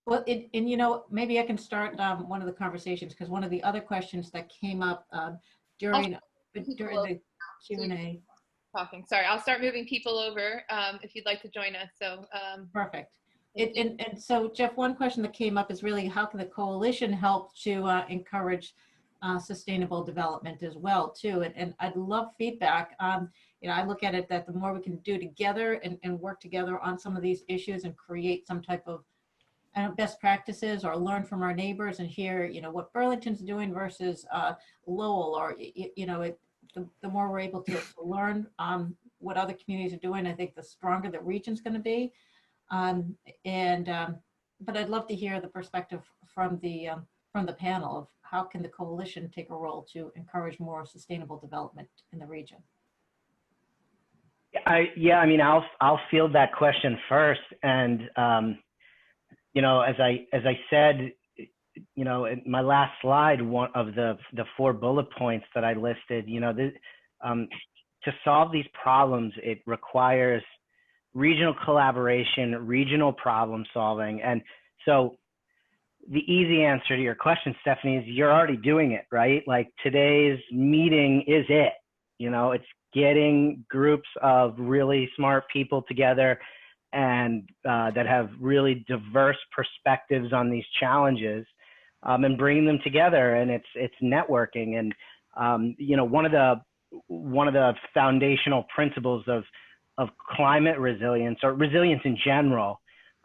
Well, and you know, maybe I can start one of the conversations, because one of the other questions that came up during the Q&A. Talking. Sorry, I'll start moving people over if you'd like to join us. So perfect. And so, Jeff, one question that came up is really how can the coalition help to encourage sustainable development as well too? And I'd love feedback. You know, I look at it that the more we can do together and work together on some of these issues and create some type of best practices, or learn from our neighbors and hear, you know, what Burlington's doing versus Lowell, or you know, the more we're able to learn what other communities are doing, I think the stronger the region's going to be. But I'd love to hear the perspective from the panel of how can the coalition take a role to encourage more sustainable development in the region. Yeah, I mean, I'll field that question first, and you know, as I said, you know, in my last slide, one of the 4 bullet points that I listed, you know, to solve these problems, it requires regional collaboration, regional problem solving. And so the easy answer to your question, Stephanie, is you're already doing it, right? Like today's meeting is it. You know, it's getting groups of really smart people together and that have really diverse perspectives on these challenges, and bringing them together. And it's networking. And you know, one of the foundational principles of climate resilience, or resilience in general,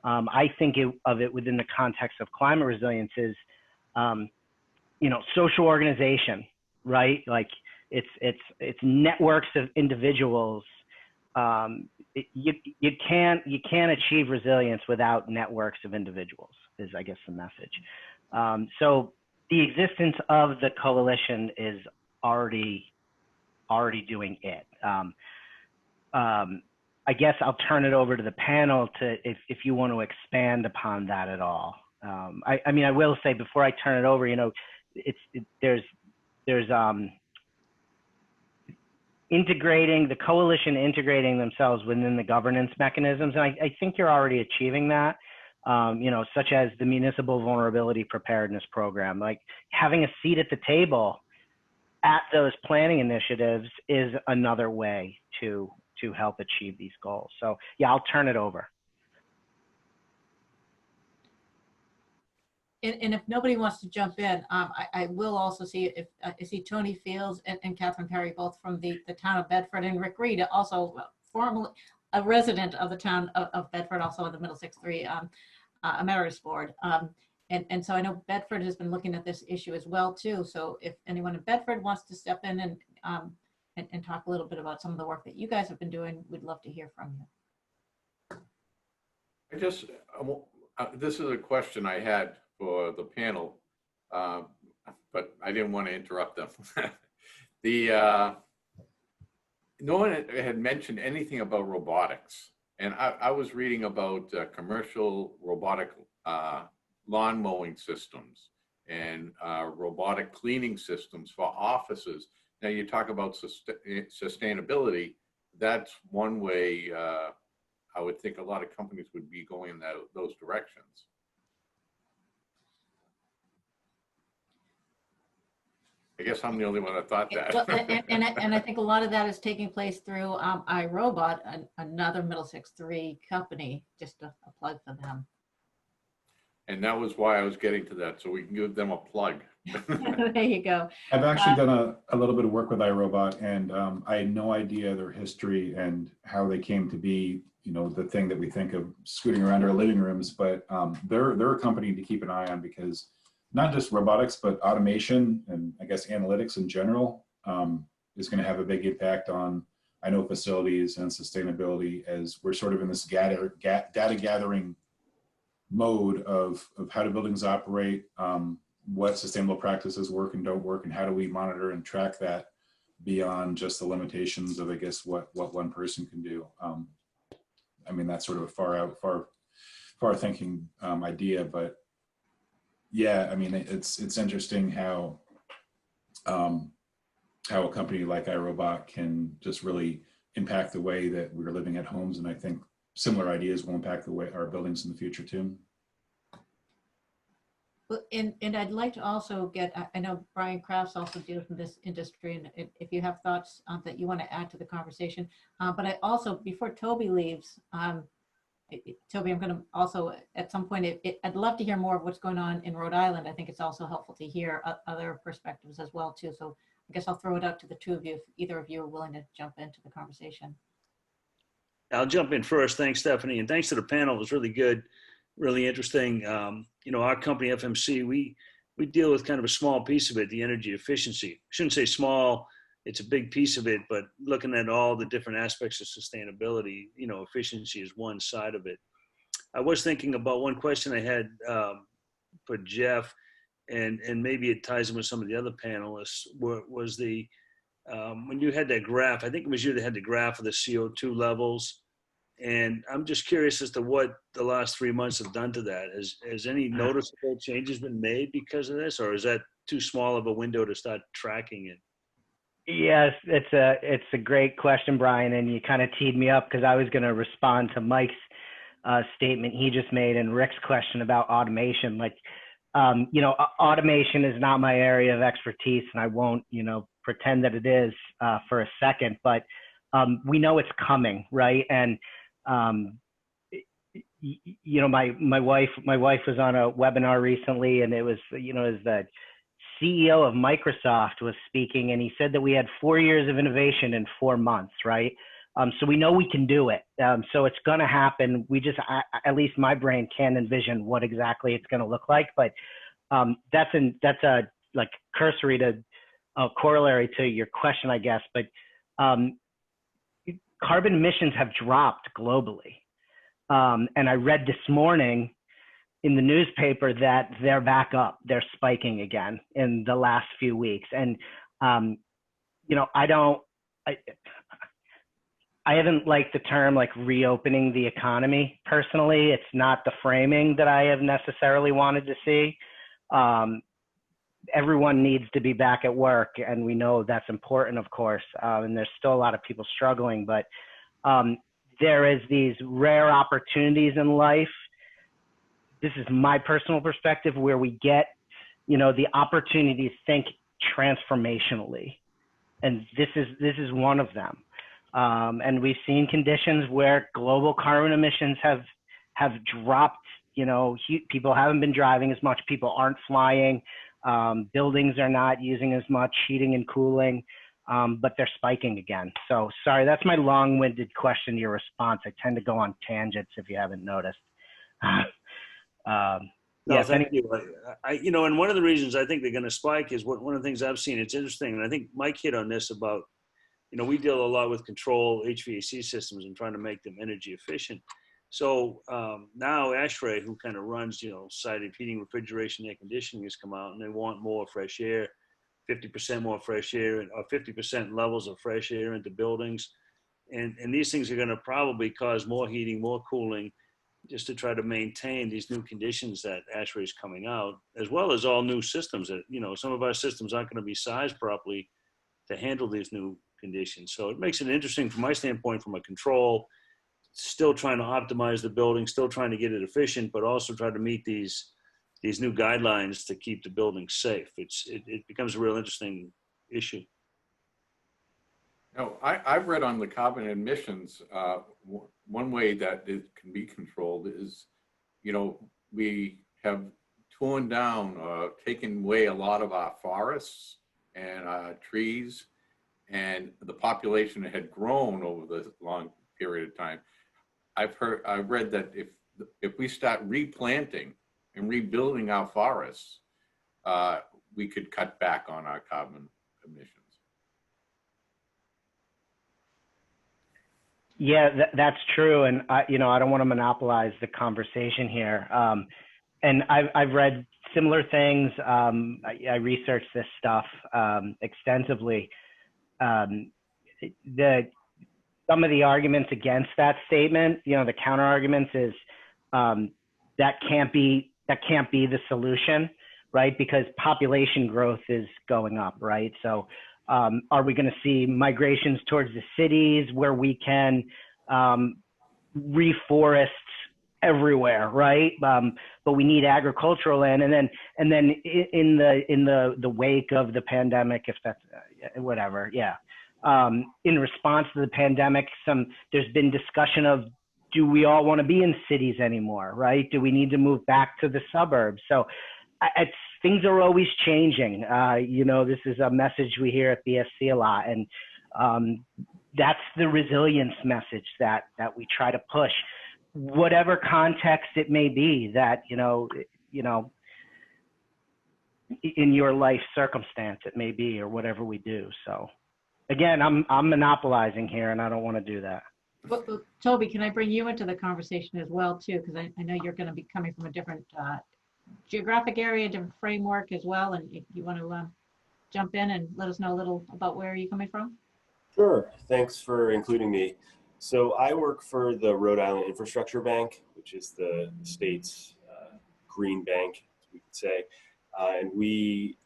I think of it within the context of climate resilience is, you know, social organization, right? Like it's networks of individuals. You can't achieve resilience without networks of individuals, is I guess the message. So the existence of the coalition is already doing it. I guess I'll turn it over to the panel to if you want to expand upon that at all. I mean, I will say before I turn it over, you know, there's integrating the coalition, integrating themselves within the governance mechanisms, and I think you're already achieving that. You know, such as the Municipal Vulnerability Preparedness Program, like having a seat at the table at those planning initiatives is another way to help achieve these goals. So yeah, I'll turn it over. And if nobody wants to jump in, I will also see if I see Tony Fields and Catherine Perry, both from the town of Bedford, and Rick Reed, also formerly a resident of the town of Bedford, also on the Middlesex 3 Emeritus Board. And so I know Bedford has been looking at this issue as well too. So if anyone in Bedford wants to step in and talk a little bit about some of the work that you guys have been doing, we'd love to hear from you. This is a question I had for the panel, but I didn't want to interrupt them. No one had mentioned anything about robotics. And I was reading about commercial robotic lawn mowing systems and robotic cleaning systems for offices. Now you talk about sustainability. That's one way I would think a lot of companies would be going in those directions. I guess I'm the only one that thought that. Well, and I think a lot of that is taking place through Irobot, another Middlesex 3 company, just a plug for them. And that was why I was getting to that, so we can give them a plug. There you go. I've actually done a little bit of work with Irobot, and I had no idea their history and how they came to be, you know, the thing that we think of scooting around our living rooms. But they're a company to keep an eye on, because not just robotics, but automation and I guess analytics in general is going to have a big impact on, I know, facilities and sustainability, as we're sort of in this data gathering mode of how do buildings operate, what sustainable practices work and don't work, and how do we monitor and track that beyond just the limitations of, I guess, what one person can do. I mean, that's sort of a far thinking idea, but yeah, I mean, it's interesting how a company like Irobot can just really impact the way that we're living at homes, and I think similar ideas will impact the way our buildings in the future too. Well, and I'd like to also get, I know Brian Crafts also deals in this industry, and if you have thoughts that you want to add to the conversation, but I also, before Toby leaves, Toby, I'm going to also, at some point, I'd love to hear more of what's going on in Rhode Island. I think it's also helpful to hear other perspectives as well, too. So I guess I'll throw it out to the two of you, if either of you are willing to jump into the conversation. I'll jump in first. Thanks, Stephanie. And thanks to the panel. It was really good, really interesting. You know, our company, FMC, we deal with kind of a small piece of it, the energy efficiency. I shouldn't say small. It's a big piece of it, but looking at all the different aspects of sustainability, you know, efficiency is one side of it. I was thinking about one question I had for Jeff, and maybe it ties in with some of the other panelists, was the, when you had that graph, I think it was you that had the graph of the CO2 levels. And I'm just curious as to what the last 3 months have done to that. Has any noticeable changes been made because of this, or is that too small of a window to start tracking it? Yes, it's a great question, Brian, and you kind of teed me up because I was going to respond to Mike's statement he just made and Rick's question about automation. Like, automation is not my area of expertise, and I won't, pretend that it is for a second. But we know it's coming, right? And my wife was on a webinar recently, and it was, as the CEO of Microsoft was speaking, and he said that we had 4 years of innovation in 4 months, right? So we know we can do it. So it's going to happen. We just, at least my brain can't envision what exactly it's going to look like. But that's a like cursory to corollary to your question, I guess. But carbon emissions have dropped globally. And I read this morning in the newspaper that they're back up. They're spiking again in the last few weeks. And, I haven't liked the term like reopening the economy personally. It's not the framing that I have necessarily wanted to see. Everyone needs to be back at work, and we know that's important, of course. And there's still a lot of people struggling, but there is these rare opportunities in life. This is my personal perspective, where we get, the opportunity to think transformationally. And this is one of them. And we've seen conditions where global carbon emissions have dropped. People haven't been driving as much. People aren't flying. Buildings are not using as much heating and cooling, but they're spiking again. So sorry, that's my long-winded question to your response. I tend to go on tangents if you haven't noticed. No, thank you. And one of the reasons I think they're going to spike is one of the things I've seen. It's interesting, and I think Mike hit on this about, we deal a lot with control HVAC systems and trying to make them energy efficient. So now ASHRAE, who kind of runs, sided heating, refrigeration, air conditioning, has come out, and they want more fresh air, 50% more fresh air, or 50% levels of fresh air into buildings. And these things are going to probably cause more heating, more cooling, just to try to maintain these new conditions that ASHRAE is coming out, as well as all new systems that, some of our systems aren't going to be sized properly to handle these new conditions. So it makes it interesting from my standpoint, from a control, still trying to optimize the building, still trying to get it efficient, but also try to meet these new guidelines to keep the building safe. It becomes a real interesting issue. No, I've read on the carbon emissions, one way that it can be controlled is, we have torn down, taken away a lot of our forests and trees, and the population had grown over the long period of time. I've read that if we start replanting and rebuilding our forests, we could cut back on our carbon emissions. Yeah, that's true. And I don't want to monopolize the conversation here. And I've read similar things. I researched this stuff extensively. Some of the arguments against that statement, the counter arguments is that can't be the solution, right? Because population growth is going up, right? So are we going to see migrations towards the cities where we can reforest everywhere, right? But we need agricultural land, and then in the wake of the pandemic, if that's whatever, yeah. In response to the pandemic, there's been discussion of, do we all want to be in cities anymore, right? Do we need to move back to the suburbs? So things are always changing. This is a message we hear at BSC a lot, and that's the resilience message that we try to push, whatever context it may be that, in your life circumstance it may be, or whatever we do. So again, I'm monopolizing here, and I don't want to do that. Well, Toby, can I bring you into the conversation as well too? Because I know you're going to be coming from a different geographic area, different framework as well, and if you want to jump in and let us know a little about where you're coming from. Sure, thanks for including me. So I work for the Rhode Island Infrastructure Bank, which is the state's green bank, we could say. And we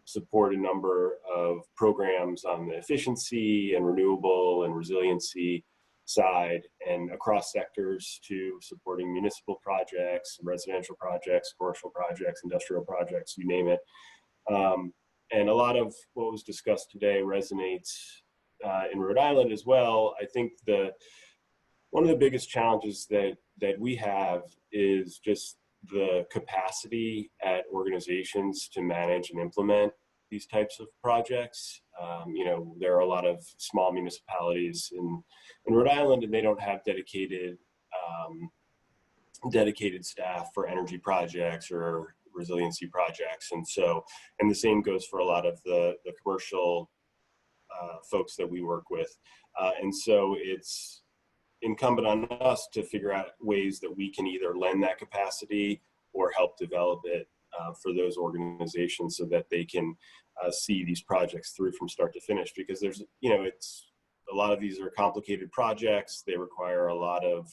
support a number of programs on the efficiency and renewable and resiliency side and across sectors to supporting municipal projects, residential projects, commercial projects, industrial projects, you name it. And a lot of what was discussed today resonates in Rhode Island as well. I think one of the biggest challenges that we have is just the capacity at organizations to manage and implement these types of projects. You know, there are a lot of small municipalities in Rhode Island, and they don't have dedicated staff for energy projects or resiliency projects. And the same goes for a lot of the commercial folks that we work with. And so it's incumbent on us to figure out ways that we can either lend that capacity or help develop it for those organizations so that they can see these projects through from start to finish. Because there's, you know, a lot of these are complicated projects. They require a lot of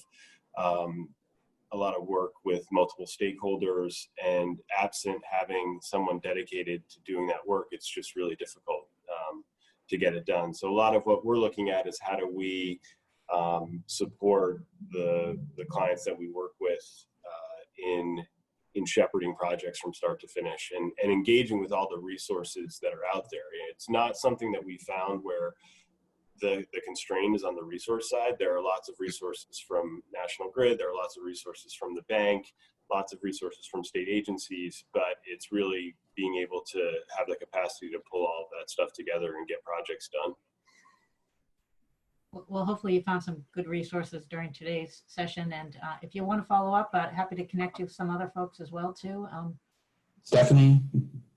work with multiple stakeholders, and absent having someone dedicated to doing that work, it's just really difficult to get it done. So a lot of what we're looking at is how do we support the clients that we work with in shepherding projects from start to finish and engaging with all the resources that are out there. It's not something that we found where the constraint is on the resource side. There are lots of resources from National Grid, there are lots of resources from the bank, lots of resources from state agencies, but it's really being able to have the capacity to pull all of that stuff together and get projects done. Well, hopefully you found some good resources during today's session. And if you want to follow up, happy to connect you with some other folks as well too. Stephanie?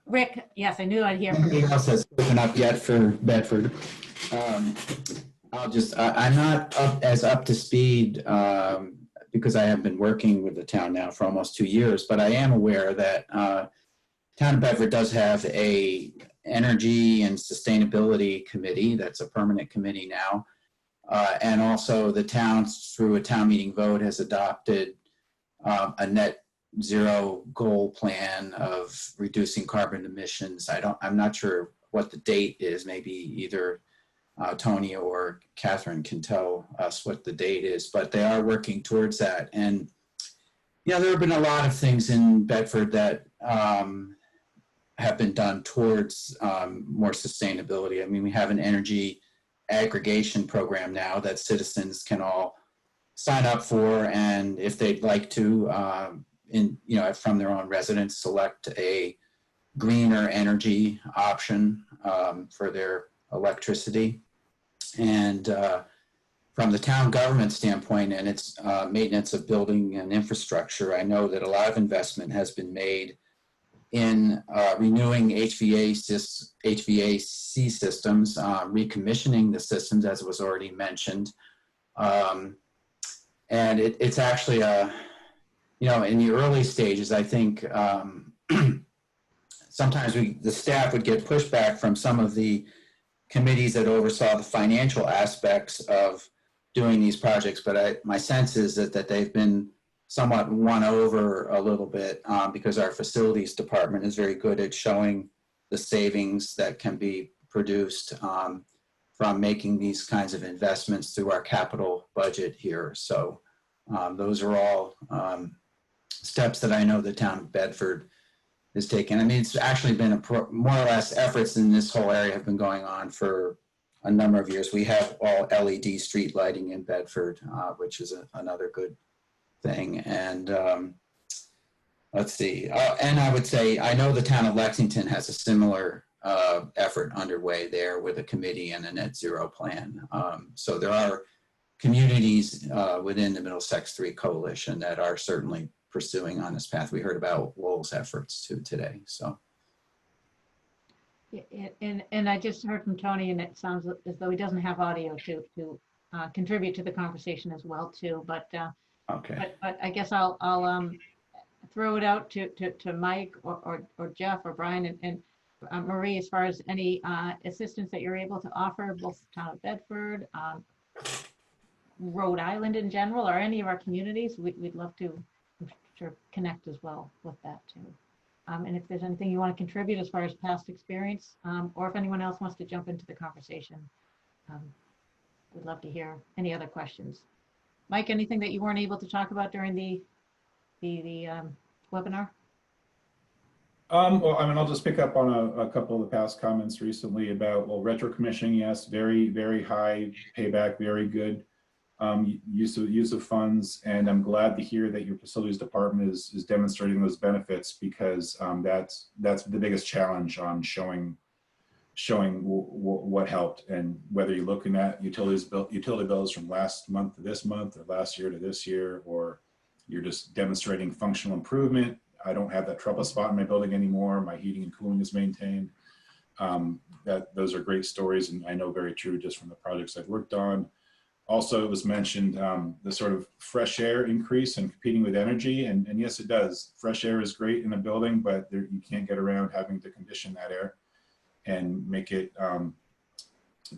Rick, yes, I knew I'd hear from Nobody you. else has spoken up yet for Bedford. I'm not as up to speed because I have been working with the town now for almost 2 years, but I am aware that Town of Bedford does have a energy and sustainability committee that's a permanent committee now. And also the town, through a town meeting vote, has adopted a net zero goal plan of reducing carbon emissions. I'm not sure what the date is. Maybe either Tony or Catherine can tell us what the date is, but they are working towards that. And yeah, there have been a lot of things in Bedford that have been done towards more sustainability. I mean, we have an energy aggregation program now that citizens can all sign up for, and if they'd like to, from their own residence, select a greener energy option for their electricity. And from the town government standpoint and its maintenance of building and infrastructure, I know that a lot of investment has been made in renewing HVAC systems, recommissioning the systems, as was already mentioned. And it's actually, in the early stages, I think sometimes the staff would get pushback from some of the committees that oversaw the financial aspects of doing these projects, but my sense is that they've been somewhat won over a little bit because our facilities department is very good at showing the savings that can be produced from making these kinds of investments through our capital budget here. So those are all steps that I know the town of Bedford is taking. I mean, it's actually been more or less efforts in this whole area have been going on for a number of years. We have all LED street lighting in Bedford, which is another good thing. And let's see. And I would say, I know the town of Lexington has a similar effort underway there with a committee and a net zero plan. So there are communities within the Middlesex 3 coalition that are certainly pursuing on this path. We heard about Lowell's efforts too today. So. And I just heard from Tony, and it sounds as though he doesn't have audio to contribute to the conversation as well too. But okay. But I guess I'll throw it out to Mike or Jeff or Brian and Marie, as far as any assistance that you're able to offer, both town of Bedford, Rhode Island in general, or any of our communities. We'd love to, I'm sure, connect as well with that too. And if there's anything you want to contribute as far as past experience, or if anyone else wants to jump into the conversation, we'd love to hear any other questions. Mike, anything that you weren't able to talk about during the webinar? Well, I mean, I'll just pick up on a couple of the past comments recently about, well, retro commissioning, yes, very, very high payback, very good use of funds. And I'm glad to hear that your facilities department is demonstrating those benefits, because that's the biggest challenge on showing what helped. And whether you're looking at utility bills from last month to this month, or last year to this year, or you're just demonstrating functional improvement. I don't have that trouble spot in my building anymore. My heating and cooling is maintained. Those are great stories, and I know very true just from the projects I've worked on. Also, it was mentioned the sort of fresh air increase and competing with energy, and yes, it does. Fresh air is great in a building, but you can't get around having to condition that air and make it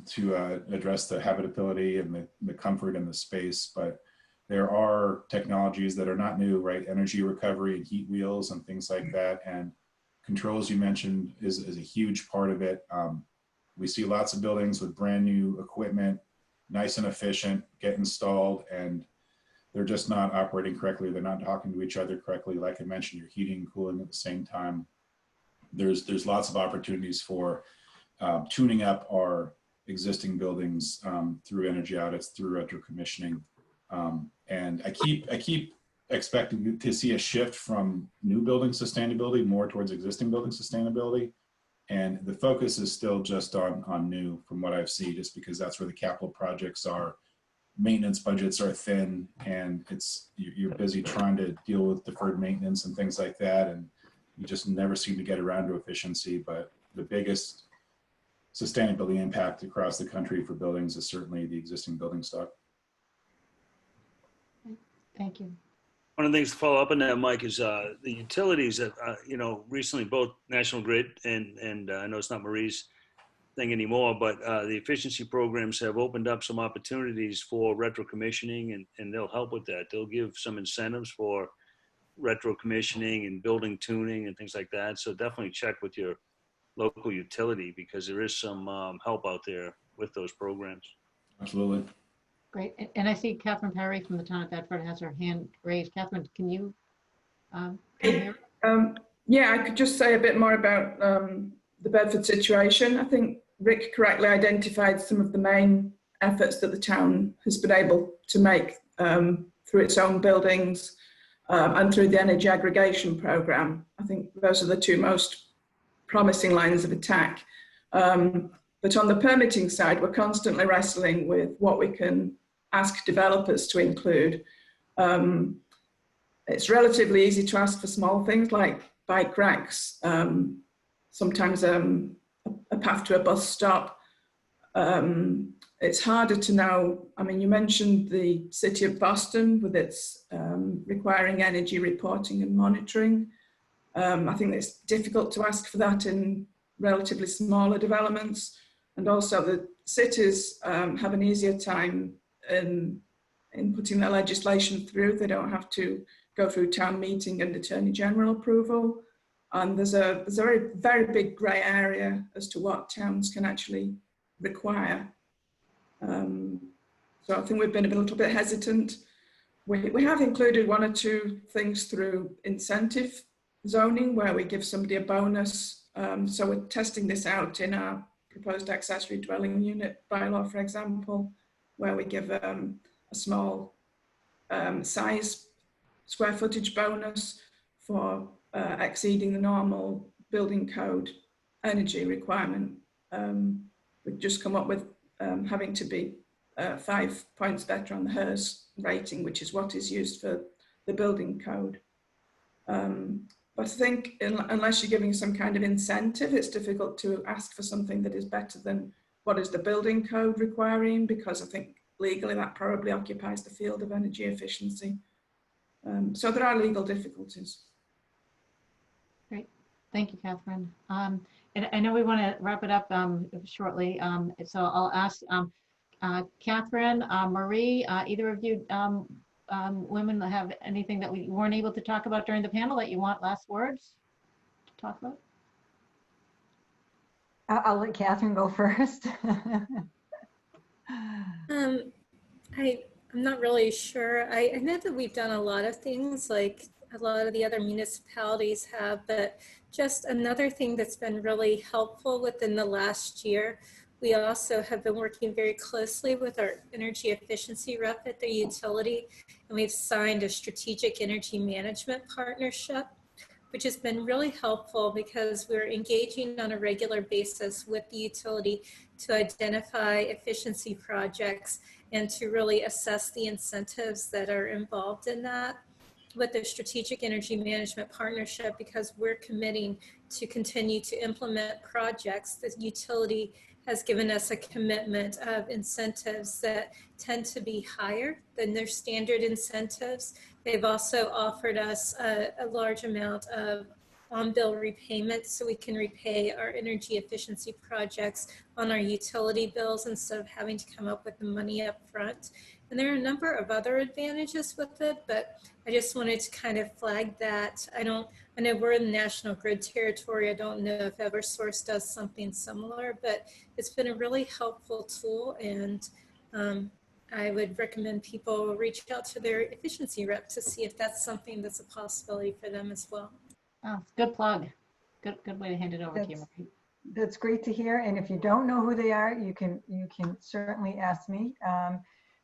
to address the habitability and the comfort and the space. But there are technologies that are not new, right? Energy recovery and heat wheels and things like that. And controls you mentioned is a huge part of it. We see lots of buildings with brand new equipment, nice and efficient, get installed, and they're just not operating correctly. They're not talking to each other correctly. Like I mentioned, you're heating and cooling at the same time. There's lots of opportunities for tuning up our existing buildings through energy audits, through retro commissioning. And I keep expecting to see a shift from new building sustainability more towards existing building sustainability. And the focus is still just on new, from what I've seen, just because that's where the capital projects are. Maintenance budgets are thin, and you're busy trying to deal with deferred maintenance and things like that. And you just never seem to get around to efficiency. But the biggest sustainability impact across the country for buildings is certainly the existing building stock. Thank you. One of the things to follow up on that, Mike, is the utilities that, recently both National Grid and I know it's not Marie's thing anymore, but the efficiency programs have opened up some opportunities for retro commissioning, and they'll help with that. They'll give some incentives for retro commissioning and building tuning and things like that. So definitely check with your local utility, because there is some help out there with those programs. Absolutely. Great. And I see Catherine Perry from the town of Bedford has her hand raised. Catherine, can you hear? Yeah, I could just say a bit more about the Bedford situation. I think Rick correctly identified some of the main efforts that the town has been able to make through its own buildings and through the energy aggregation program. I think those are the two most promising lines of attack. But on the permitting side, we're constantly wrestling with what we can ask developers to include. It's relatively easy to ask for small things like bike racks, sometimes a path to a bus stop. It's harder to know. I mean, you mentioned the city of Boston with its requiring energy reporting and monitoring. I think it's difficult to ask for that in relatively smaller developments. And also the cities have an easier time in putting their legislation through. They don't have to go through town meeting and Attorney General approval. And there's a very, very big grey area as to what towns can actually require. So I think we've been a little bit hesitant. We have included one or two things through incentive zoning where we give somebody a bonus. So we're testing this out in our proposed accessory dwelling unit bylaw, for example, where we give a small size square footage bonus for exceeding the normal building code energy requirement. We've just come up with having to be 5 points better on the HERS rating, which is what is used for the building code. But I think unless you're giving some kind of incentive, it's difficult to ask for something that is better than what is the building code requiring, because I think legally that probably occupies the field of energy efficiency. So there are legal difficulties. Great. Thank you, Catherine. And I know we want to wrap it up shortly. So I'll ask Catherine, Marie, either of you women have anything that we weren't able to talk about during the panel that you want last words talk about? I'll let Catherine go first. I'm not really sure. I know that we've done a lot of things like a lot of the other municipalities have, but just another thing that's been really helpful within the last year, we also have been working very closely with our energy efficiency rep at the utility, and we've signed a strategic energy management partnership, which has been really helpful because we're engaging on a regular basis with the utility to identify efficiency projects and to really assess the incentives that are involved in that with the strategic energy management partnership, because we're committing to continue to implement projects. The utility has given us a commitment of incentives that tend to be higher than their standard incentives. They've also offered us a large amount of on-bill repayments so we can repay our energy efficiency projects on our utility bills instead of having to come up with the money up front. And there are a number of other advantages with it, but I just wanted to kind of flag that. I know we're in the National Grid territory. I don't know if Eversource does something similar, but it's been a really helpful tool, and I would recommend people reach out to their efficiency rep to see if that's something that's a possibility for them as well. Oh, good plug. Good way to hand it over to you, Marie. That's great to hear. And if you don't know who they are, you can certainly ask me.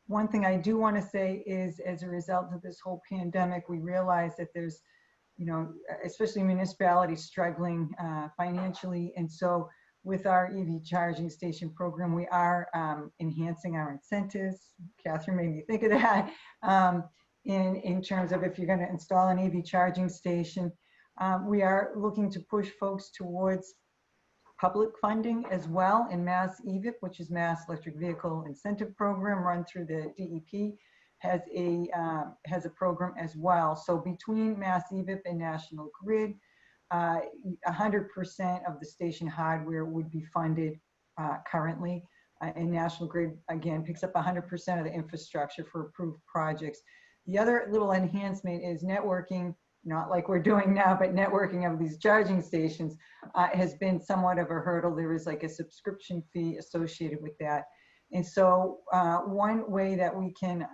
One thing I do want to say is, as a result of this whole pandemic, we realize that there's, especially municipalities struggling financially. And so with our EV charging station program, we are enhancing our incentives. Catherine made me think of that. In terms of if you're going to install an EV charging station, we are looking to push folks towards public funding as well, and Mass EVIP, which is Mass Electric Vehicle Incentive Program run through the DEP, has a program as well. So between Mass EVIP and National Grid, 100% of the station hardware would be funded currently, and National Grid again picks up 100% of the infrastructure for approved projects. The other little enhancement is networking. Not like we're doing now, but networking of these charging stations has been somewhat of a hurdle. There is like a subscription fee associated with that. And so one way that we can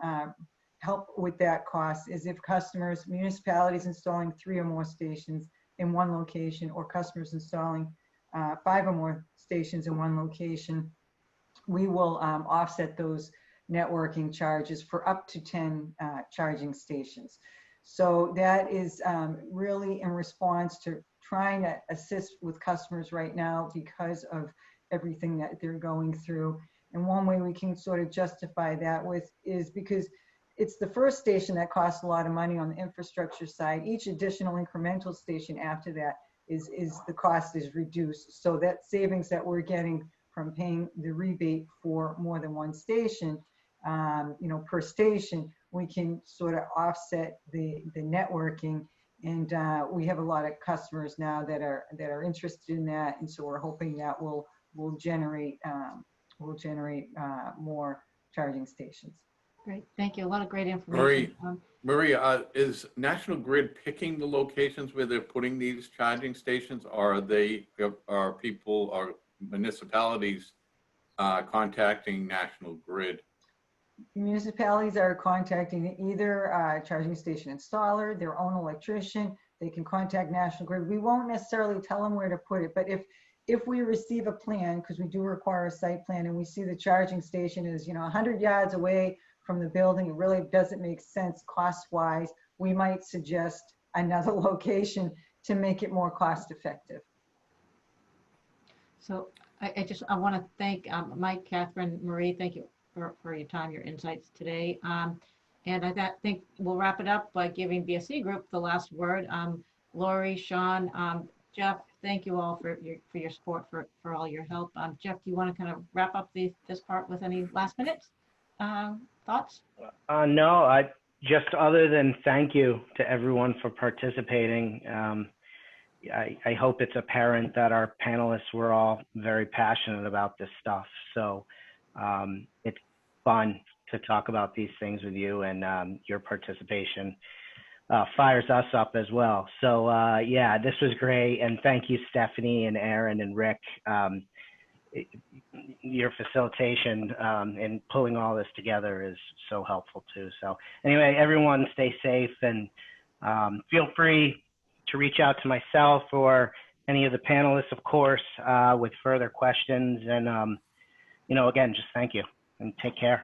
help with that cost is if customers, municipalities installing 3 or more stations in one location, or customers installing 5 or more stations in one location, we will offset those networking charges for up to 10 charging stations. So that is really in response to trying to assist with customers right now because of everything that they're going through. And one way we can sort of justify that with is because it's the first station that costs a lot of money on the infrastructure side. Each additional incremental station after that is the cost is reduced. So that savings that we're getting from paying the rebate for more than one station, per station, we can sort of offset the networking, and we have a lot of customers now that are interested in that, and so we're hoping that will generate more charging stations. Great, thank you. A lot of great information. Marie, is National Grid picking the locations where they're putting these charging stations, or are municipalities contacting National Grid? Municipalities are contacting either a charging station installer, their own electrician. They can contact National Grid. We won't necessarily tell them where to put it, but if we receive a plan, because we do require a site plan, and we see the charging station is 100 yards away from the building, it really doesn't make sense cost-wise, we might suggest another location to make it more cost-effective. So I want to thank Mike, Catherine, Marie. Thank you for your time, your insights today. And I think we'll wrap it up by giving BSC Group the last word. Lori, Sean, Jeff, thank you all for your support, for all your help. Jeff, do you want to kind of wrap up this part with any last minute thoughts? No, I just, other than thank you to everyone for participating. I hope it's apparent that our panelists were all very passionate about this stuff. So it's fun to talk about these things with you, and your participation fires us up as well. So yeah, this was great. And thank you, Stephanie and Aaron and Rick. Your facilitation in pulling all this together is so helpful too. So anyway, everyone stay safe, and feel free to reach out to myself or any of the panelists, of course, with further questions. And, you know, again, just thank you and take care.